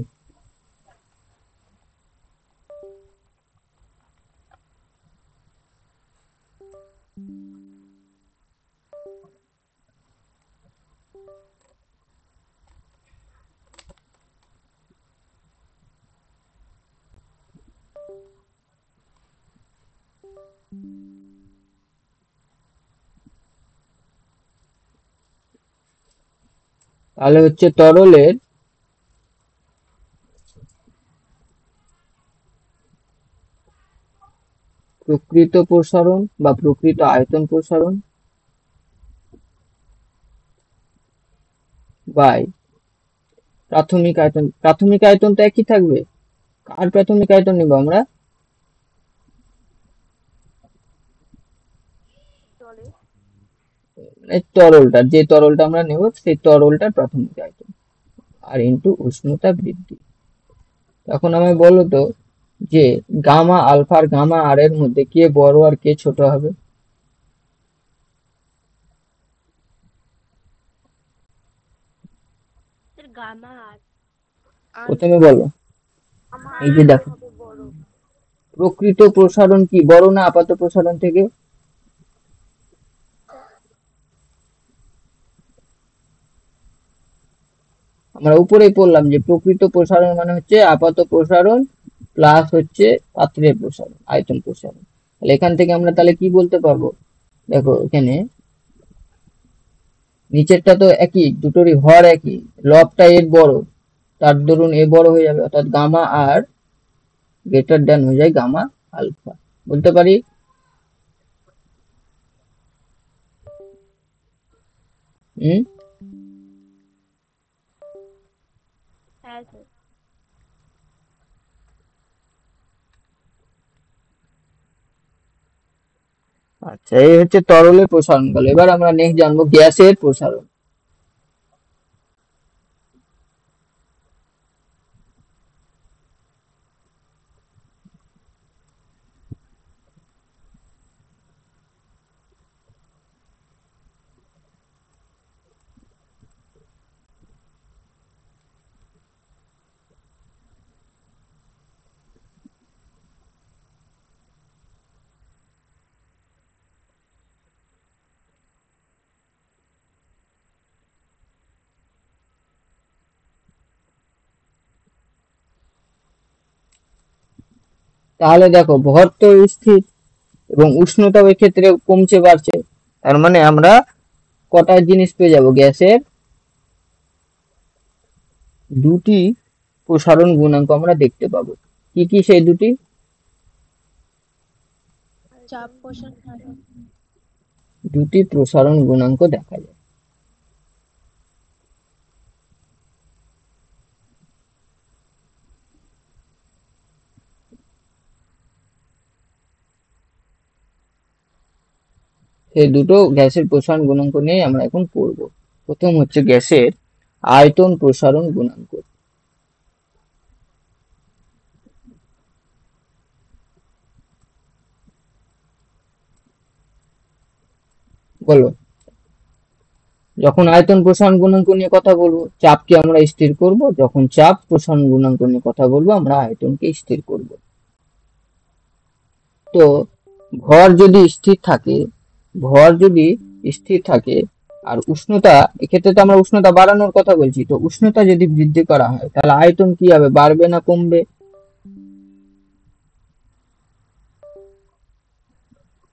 [SPEAKER 1] তাহলে হচ্ছে তরলের প্রকৃত প্রসারণ বা প্রকৃত আয়তন প্রসারণ বাই প্রাথমিক আয়তন। প্রাথমিক আয়তন তো একই থাকবে। কার প্রাথমিক আয়তন নিব আমরা?
[SPEAKER 3] জলে
[SPEAKER 1] এই তরলটা, যে তরলটা আমরা নেব সেই তরলটার প্রাথমিক আয়তন আর ইনটু উষ্ণতা বৃদ্ধি। এখন আমায় বলো তো যে গামা আলফা আর গামা আর এর মধ্যে কে বড় আর কে ছোট হবে?
[SPEAKER 3] এর গামা আর
[SPEAKER 1] প্রথমে বলো।
[SPEAKER 3] আমার
[SPEAKER 1] এই যে দেখো,
[SPEAKER 3] হবে বড়।
[SPEAKER 1] প্রকৃত প্রসারণ কি বড় না আপাত প্রসারণ থেকে? আমরা উপরেই পড়লাম যে প্রকৃত প্রসারণ মানে হচ্ছে আপাত প্রসারণ প্লাস হচ্ছে পাত্রের প্রসারণ, আয়তন প্রসারণ। তাহলে এখান থেকে আমরা তাহলে কি বলতে পারবো? দেখো এখানে নিচেরটা তো একই, দুটোরই হর একই, লবটা এর বড়, তার দরুন এ বড় হয়ে যাবে, অর্থাৎ গামা আর গ্রেটার দ্যান হয়ে যায় গামা আলফা। বলতে পারি? হুম।
[SPEAKER 3] হ্যাঁ স্যার।
[SPEAKER 1] আচ্ছা, এই হচ্ছে তরলের প্রসারণ কাল। এবার আমরা নেক্সট জানবো গ্যাসের প্রসারণ। তাহলে দেখো ভর তো স্থির এবং উষ্ণতা ওই ক্ষেত্রে কমছে বাড়ছে, তার মানে আমরা কটা জিনিস পেয়ে যাব? গ্যাসের দুটি প্রসারণ গুণাঙ্ক আমরা দেখতে পাবো। কি কি সেই দুটি?
[SPEAKER 2] চাপ প্রসারণ হার।
[SPEAKER 1] দুটি প্রসারণ গুণাঙ্ক দেখা যায়। সেই দুটো গ্যাসের প্রসারণ গুণাঙ্ক নিয়ে আমরা এখন পড়ব। প্রথম হচ্ছে গ্যাসের আয়তন প্রসারণ গুণাঙ্ক। বলো। যখন আয়তন প্রসারণ গুণাঙ্ক নিয়ে কথা বলবো চাপকে আমরা স্থির করব, যখন চাপ প্রসারণ গুণাঙ্ক নিয়ে কথা বলবো আমরা আয়তনকে স্থির করব। তো ভর যদি স্থির থাকে, ভর যদি স্থির থাকে আর উষ্ণতা, এক্ষেত্রে তো আমরা উষ্ণতা বাড়ানোর কথা বলছি, তো উষ্ণতা যদি বৃদ্ধি করা হয় তাহলে আয়তন কি হবে? বাড়বে না কমবে?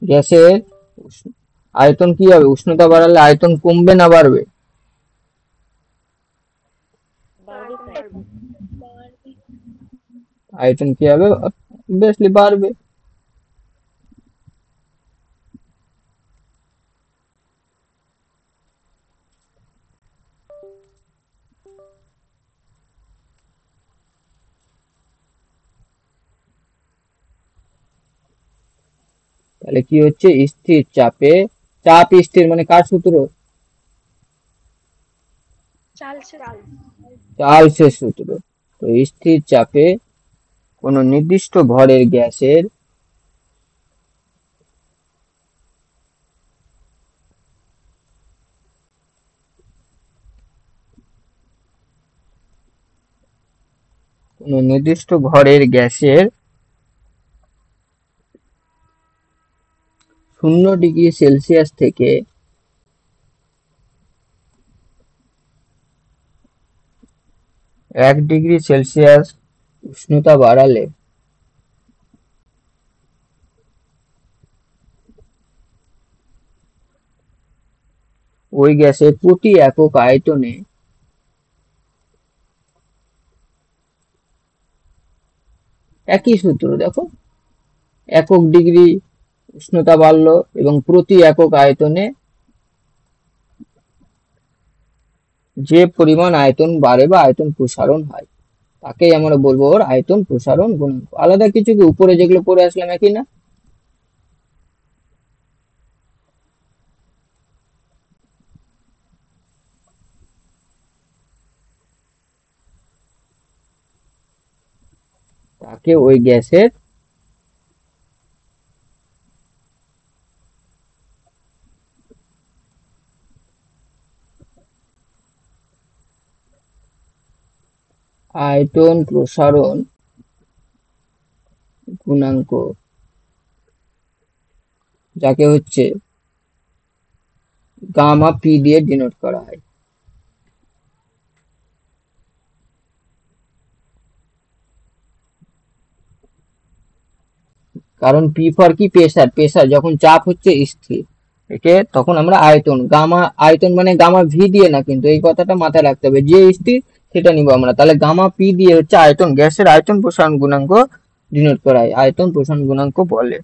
[SPEAKER 1] গ্যাসের আয়তন কি হবে? উষ্ণতা বাড়ালে আয়তন কমবে না বাড়বে?
[SPEAKER 2] বাড়বে
[SPEAKER 3] আয়তন
[SPEAKER 2] স্যার।
[SPEAKER 3] বাড়বে।
[SPEAKER 2] বাড়বে।
[SPEAKER 1] আয়তন কি হবে? অবভিয়াসলি বাড়বে। তাহলে কি হচ্ছে? স্থির চাপে, চাপ স্থির মানে কার সূত্র?
[SPEAKER 2] চালছে
[SPEAKER 3] চাল
[SPEAKER 1] চার্লসের সূত্র। তো স্থির চাপে কোন নির্দিষ্ট ভরের গ্যাসের কোন নির্দিষ্ট ভরের গ্যাসের 0 ডিগ্রি সেলসিয়াস থেকে 1 ডিগ্রি সেলসিয়াস উষ্ণতা বাড়ালে ওই গ্যাসের প্রতি একক আয়তনে একই সূত্র, দেখো একক ডিগ্রি উষ্ণতা বাড়লো এবং প্রতি একক আয়তনে যে পরিমাণ আয়তন বাড়ে বা আয়তন প্রসারণ হয় তাকেই আমরা বলবো ওর আয়তন প্রসারণ গুণাঙ্ক। আলাদা কিছু কি, উপরে যেগুলো পড়ে আসলাম একই না? তাকে ওই গ্যাসের আয়তন প্রসারণ গুণাঙ্ক, যাকে হচ্ছে গামা পি দিয়ে ডিনোট করা হয়। কারণ পি ফর কি, প্রেসার, প্রেসার যখন চাপ হচ্ছে স্থির, একে তখন আমরা আয়তন, গামা আয়তন মানে গামা ভি দিয়ে না, কিন্তু এই কথাটা মাথায় রাখতে হবে, যে স্থির সেটা নিব আমরা। তাহলে গামা পি দিয়ে হচ্ছে আয়তন, গ্যাসের আয়তন প্রসারণ গুণাঙ্ক ডিনোট করা হয়, আয়তন প্রসারণ গুণাঙ্ক বলে।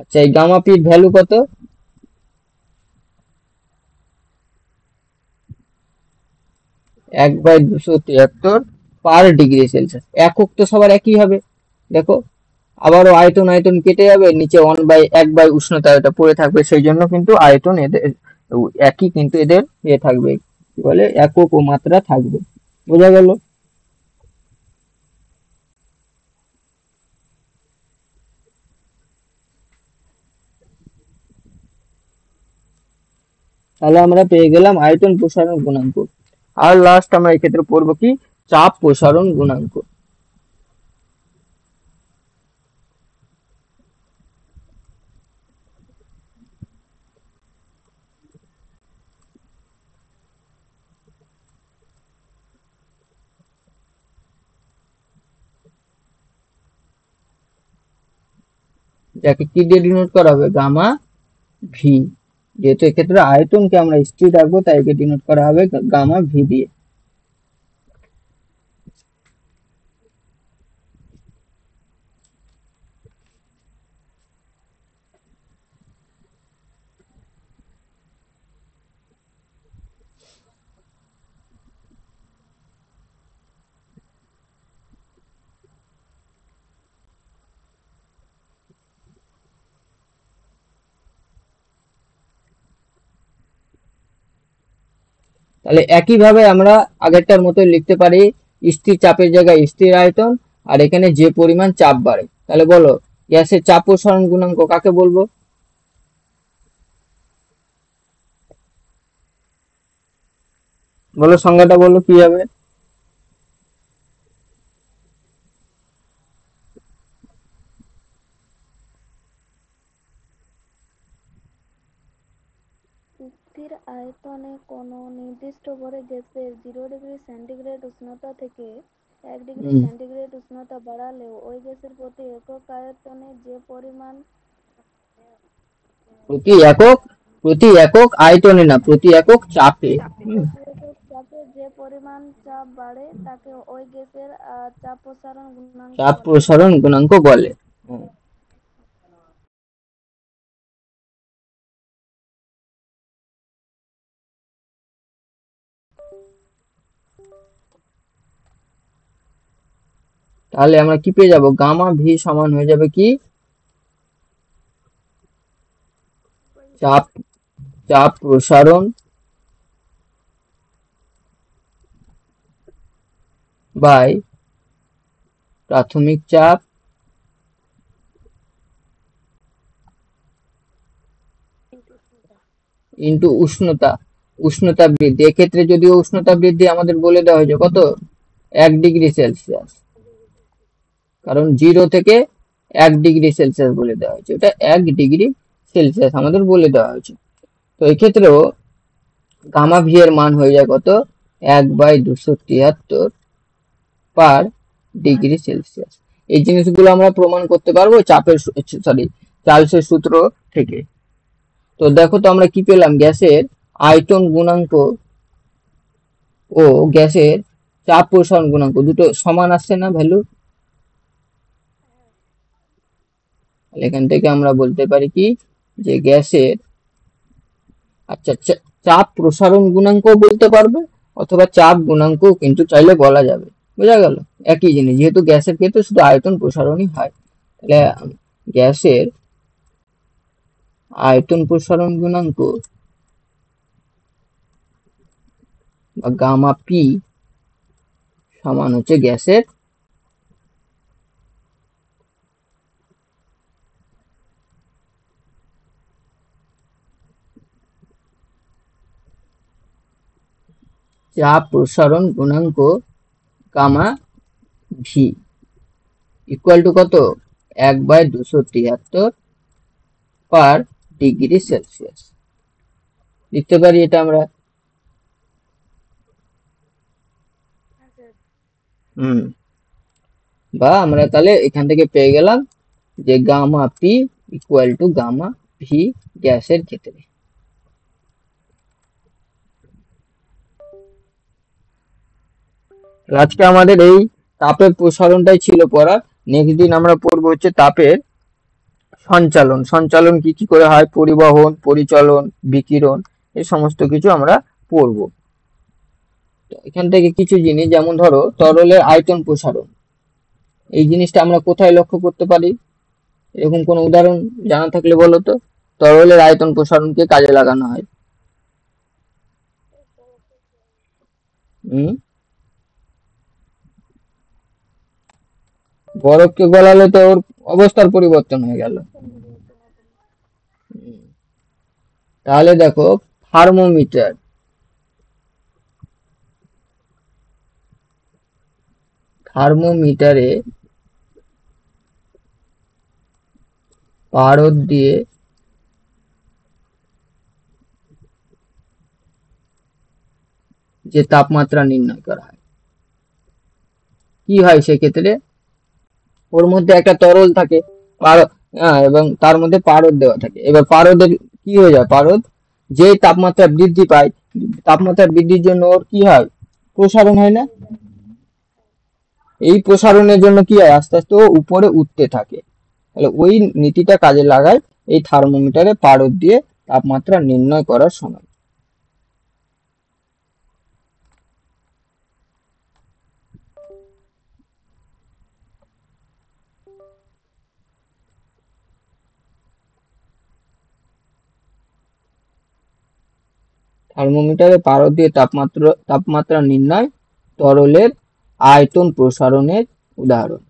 [SPEAKER 1] আচ্ছা, এই গামা পির ভ্যালু কত? এক বাই 273 পার ডিগ্রি সেলসিয়াস। একক তো সবার একই হবে, দেখো আবারও আয়তন আয়তন কেটে যাবে, নিচে 1/1 উষ্ণতা এটা পড়ে থাকবে, সেই জন্য কিন্তু আয়তন এদের একই, কিন্তু এদের থাকবে কি বলে একক ও মাত্রা থাকবে। বোঝা গেল? তাহলে আমরা পেয়ে গেলাম আয়তন প্রসারণ গুণাঙ্ক। আর লাস্ট আমরা এক্ষেত্রে পড়বো কি, চাপ প্রসারণ গুণাঙ্ক। যাকে কি দিয়ে ডিনোট করা হবে, গামা ভি। যেহেতু এক্ষেত্রে আয়তনকে আমরা স্থির রাখবো, তাই একে ডিনোট করা হবে গামা ভি দিয়ে। তাহলে একইভাবে আমরা আগেরটার মতো লিখতে পারি, স্থির চাপের জায়গায় স্থির আয়তন, আর এখানে যে পরিমাণ চাপ বাড়ে। তাহলে বলো গ্যাসের চাপ প্রসারণ গুণাঙ্ক কাকে বলবো? বলো সংজ্ঞাটা বলো কি হবে?
[SPEAKER 3] স্থির আয়তনে কোনো নির্দিষ্ট ভরে গ্যাসের 0°C উষ্ণতা থেকে 1°C উষ্ণতা বাড়ালেও ওই গ্যাসের প্রতি একক আয়তনে যে পরিমাণ
[SPEAKER 1] প্রতি একক আয়তনে না, প্রতি একক চাপে।
[SPEAKER 3] প্রতি একক চাপে যে পরিমাণ চাপ বাড়ে তাকে ওই গ্যাসের চাপ প্রসারণ গুণাঙ্ক
[SPEAKER 1] চাপ
[SPEAKER 3] বলে।
[SPEAKER 1] প্রসারণ গুণাঙ্ক বলে। তাহলে আমরা কি পেয়ে যাব, গামা ভি সমান হয়ে যাবে কি, চাপ চাপ প্রসারণ বাই প্রাথমিক চাপ ইন্টু উষ্ণতা, উষ্ণতা বৃদ্ধি। এক্ষেত্রে যদিও উষ্ণতা বৃদ্ধি আমাদের বলে দেওয়া হয়েছে কত, 1°C, কারণ 0 থেকে 1°C বলে দেওয়া হয়েছে, এটা 1°C আমাদের বলে দেওয়া হয়েছে। তো এক্ষেত্রেও গামা ভি এর মান হয়ে যায় কত, 1/273 পার ডিগ্রি সেলসিয়াস। এই জিনিসগুলো আমরা প্রমাণ করতে পারবো চার্লসের সূত্র থেকে। তো দেখো তো আমরা কি পেলাম, গ্যাসের আয়তন গুণাঙ্ক ও গ্যাসের চাপ প্রসারণ গুণাঙ্ক দুটো সমান আসছে না ভ্যালু? এখান থেকে আমরা বলতে পারি কি যে গ্যাসের, আচ্ছা চাপ প্রসারণ গুণাঙ্ক বলতে পারবে অথবা চাপ গুণাঙ্ক কিন্তু চাইলে বলা যাবে, বোঝা গেল? একই জিনিস, যেহেতু গ্যাসের ক্ষেত্রে শুধু আয়তন প্রসারণই হয়, তাহলে গ্যাসের আয়তন প্রসারণ গুণাঙ্ক বা গামা পি সমান হচ্ছে গ্যাসের চাপ প্রসারণ গুণাঙ্ক গামা ভি ইকুয়াল টু কত, 1/273 পার ডিগ্রি সেলসিয়াস। লিখতে পারি এটা আমরা।
[SPEAKER 2] হ্যাঁ স্যার।
[SPEAKER 1] হুম, বা আমরা তাহলে এখান থেকে পেয়ে গেলাম যে gamma P equal to gamma V গ্যাসের ক্ষেত্রে। আজকে আমাদের এই তাপের প্রসারণটাই ছিল পড়ার। নেক্সট দিন আমরা পড়বো হচ্ছে তাপের সঞ্চালন। সঞ্চালন কি কি করে হয়, পরিবহন, পরিচলন, বিকিরণ, এই সমস্ত কিছু আমরা পড়বো। তো এখান থেকে কিছু জিনিস, যেমন ধরো তরলের আয়তন প্রসারণ, এই জিনিসটা আমরা কোথায় লক্ষ্য করতে পারি? এরকম কোনো উদাহরণ জানা থাকলে বলো তো, তরলের আয়তন প্রসারণকে কাজে লাগানো হয়। হুম, বরফকে গলালে তো ওর অবস্থার পরিবর্তন হয়ে গেল। হুম, তাহলে দেখো থার্মোমিটার, থার্মোমিটারে পারদ দিয়ে যে তাপমাত্রা নির্ণয় করা হয়, কি হয় সেক্ষেত্রে? ওর মধ্যে একটা তরল থাকে, এবং তার মধ্যে পারদ দেওয়া থাকে। এবার পারদের কি হয়ে যায়, পারদ যে তাপমাত্রা বৃদ্ধি পায়, তাপমাত্রা বৃদ্ধির জন্য ওর কি হয়, প্রসারণ হয় না? এই প্রসারণের জন্য কি হয়, আস্তে আস্তে ও উপরে উঠতে থাকে। তাহলে ওই নীতিটা কাজে লাগায় এই থার্মোমিটারে পারদ দিয়ে তাপমাত্রা নির্ণয় করার সময়। থার্মোমিটারে পারদ দিয়ে তাপমাত্রা নির্ণয় তরলের আয়তন প্রসারণের উদাহরণ।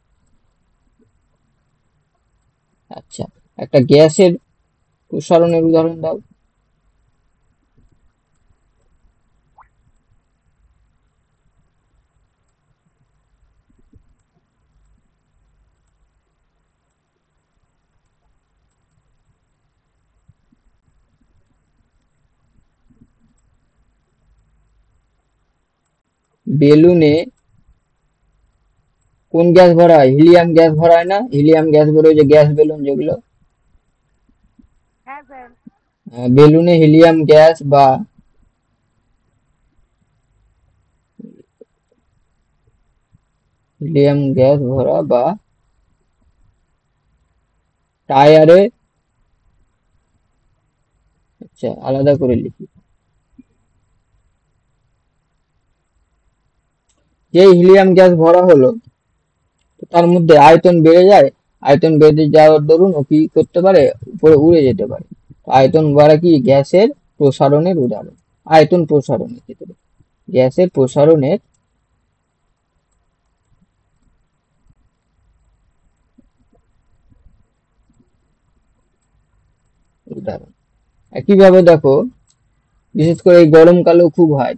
[SPEAKER 1] আচ্ছা, একটা গ্যাসের প্রসারণের উদাহরণ দাও। বেলুনে কোন গ্যাস ভরা হয়, হিলিয়াম গ্যাস ভরা হয় না? হিলিয়াম গ্যাস ভরে ওই যে গ্যাস বেলুন যেগুলো,
[SPEAKER 2] হ্যাঁ স্যার।
[SPEAKER 1] বেলুনে হিলিয়াম গ্যাস বা হিলিয়াম গ্যাস ভরা বা টায়ারে, আচ্ছা আলাদা করে লিখি, যে হিলিয়াম গ্যাস ভরা হলো তার মধ্যে আয়তন বেড়ে যায়, আয়তন বেড়ে যাওয়ার দরুন ও কি করতে পারে, উপরে উড়ে যেতে পারে। আয়তন বাড়া কি গ্যাসের প্রসারণের উদাহরণ। আয়তন প্রসারণের ক্ষেত্রে গ্যাসের প্রসারণের উদাহরণ। একইভাবে দেখো, বিশেষ করে এই গরমকালেও খুব হয়,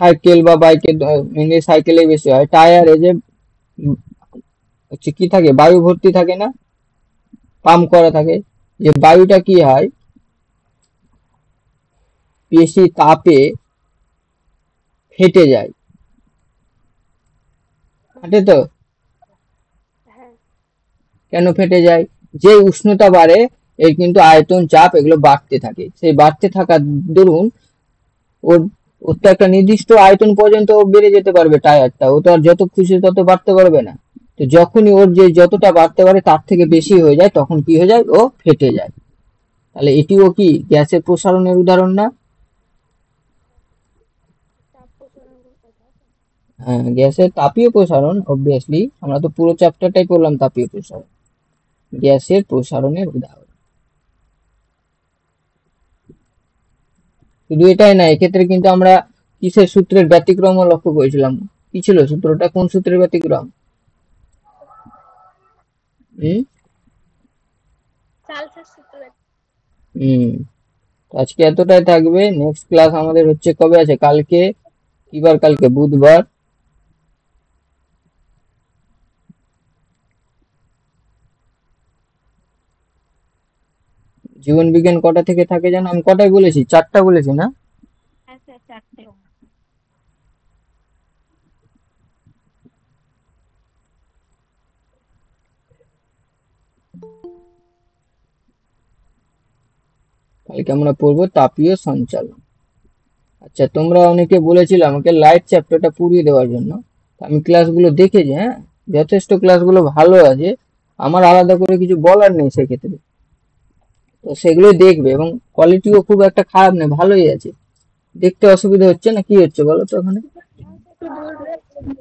[SPEAKER 1] সাইকেল বা বাইকে, মেনলি সাইকেলে বেশি হয়, টায়ারে যে হচ্ছে কি থাকে, বায়ু ভর্তি থাকে না, পাম্প করা থাকে, যে বায়ুটা কি হয়, বেশি তাপে ফেটে যায়, ফাটে তো?
[SPEAKER 2] হ্যাঁ।
[SPEAKER 1] কেন ফেটে যায়?
[SPEAKER 4] যে উষ্ণতা বাড়ে এর কিন্তু আয়তন চাপ এগুলো বাড়তে থাকে, সেই বাড়তে থাকার দরুন ওর ওর তো একটা নির্দিষ্ট আয়তন পর্যন্ত ও বেড়ে যেতে পারবে টায়ারটা, ও তো আর যত খুশি তত বাড়তে পারবে না। তো যখনই ওর যে যতটা বাড়তে পারে তার থেকে বেশি হয়ে যায় তখন কি হয়ে যায়, ও ফেটে যায়। তাহলে এটিও কি গ্যাসের প্রসারণের উদাহরণ না?
[SPEAKER 2] চাপ প্রসারণের কথা।
[SPEAKER 4] হ্যাঁ, গ্যাসের তাপীয় প্রসারণ অবভিয়াসলি, আমরা তো পুরো চ্যাপ্টারটাই পড়লাম তাপীয় প্রসারণ, গ্যাসের প্রসারণের উদাহরণ। শুধু এটাই না, এক্ষেত্রে কিন্তু আমরা কিসের সূত্রের ব্যতিক্রমও লক্ষ্য করেছিলাম। কি ছিল সূত্রটা, কোন সূত্রের ব্যতিক্রম? হুম
[SPEAKER 2] চার্লসের সূত্র।
[SPEAKER 4] হুম তো আজকে এতটাই থাকবে। নেক্সট ক্লাস আমাদের হচ্ছে কবে আছে, কালকে। কি বার কালকে? বুধবার। জীবন বিজ্ঞান কটা থেকে থাকে জানো? আমি কটায় বলেছি? 4টা বলেছি না?
[SPEAKER 2] হ্যাঁ স্যার, 4টে।
[SPEAKER 4] কালকে আমরা পড়বো তাপীয় সঞ্চালন। আচ্ছা, তোমরা অনেকে বলেছিলে আমাকে লাইট চ্যাপ্টারটা পুড়িয়ে দেওয়ার জন্য। তো আমি ক্লাসগুলো দেখেছি, হ্যাঁ, যথেষ্ট ক্লাসগুলো ভালো আছে, আমার আলাদা করে কিছু বলার নেই সেক্ষেত্রে। তো সেগুলোই দেখবে, এবং কোয়ালিটিও খুব একটা খারাপ নেই, ভালোই আছে। দেখতে অসুবিধা হচ্ছে না? কি হচ্ছে বলো তো ওখানে?
[SPEAKER 2] একটু দূর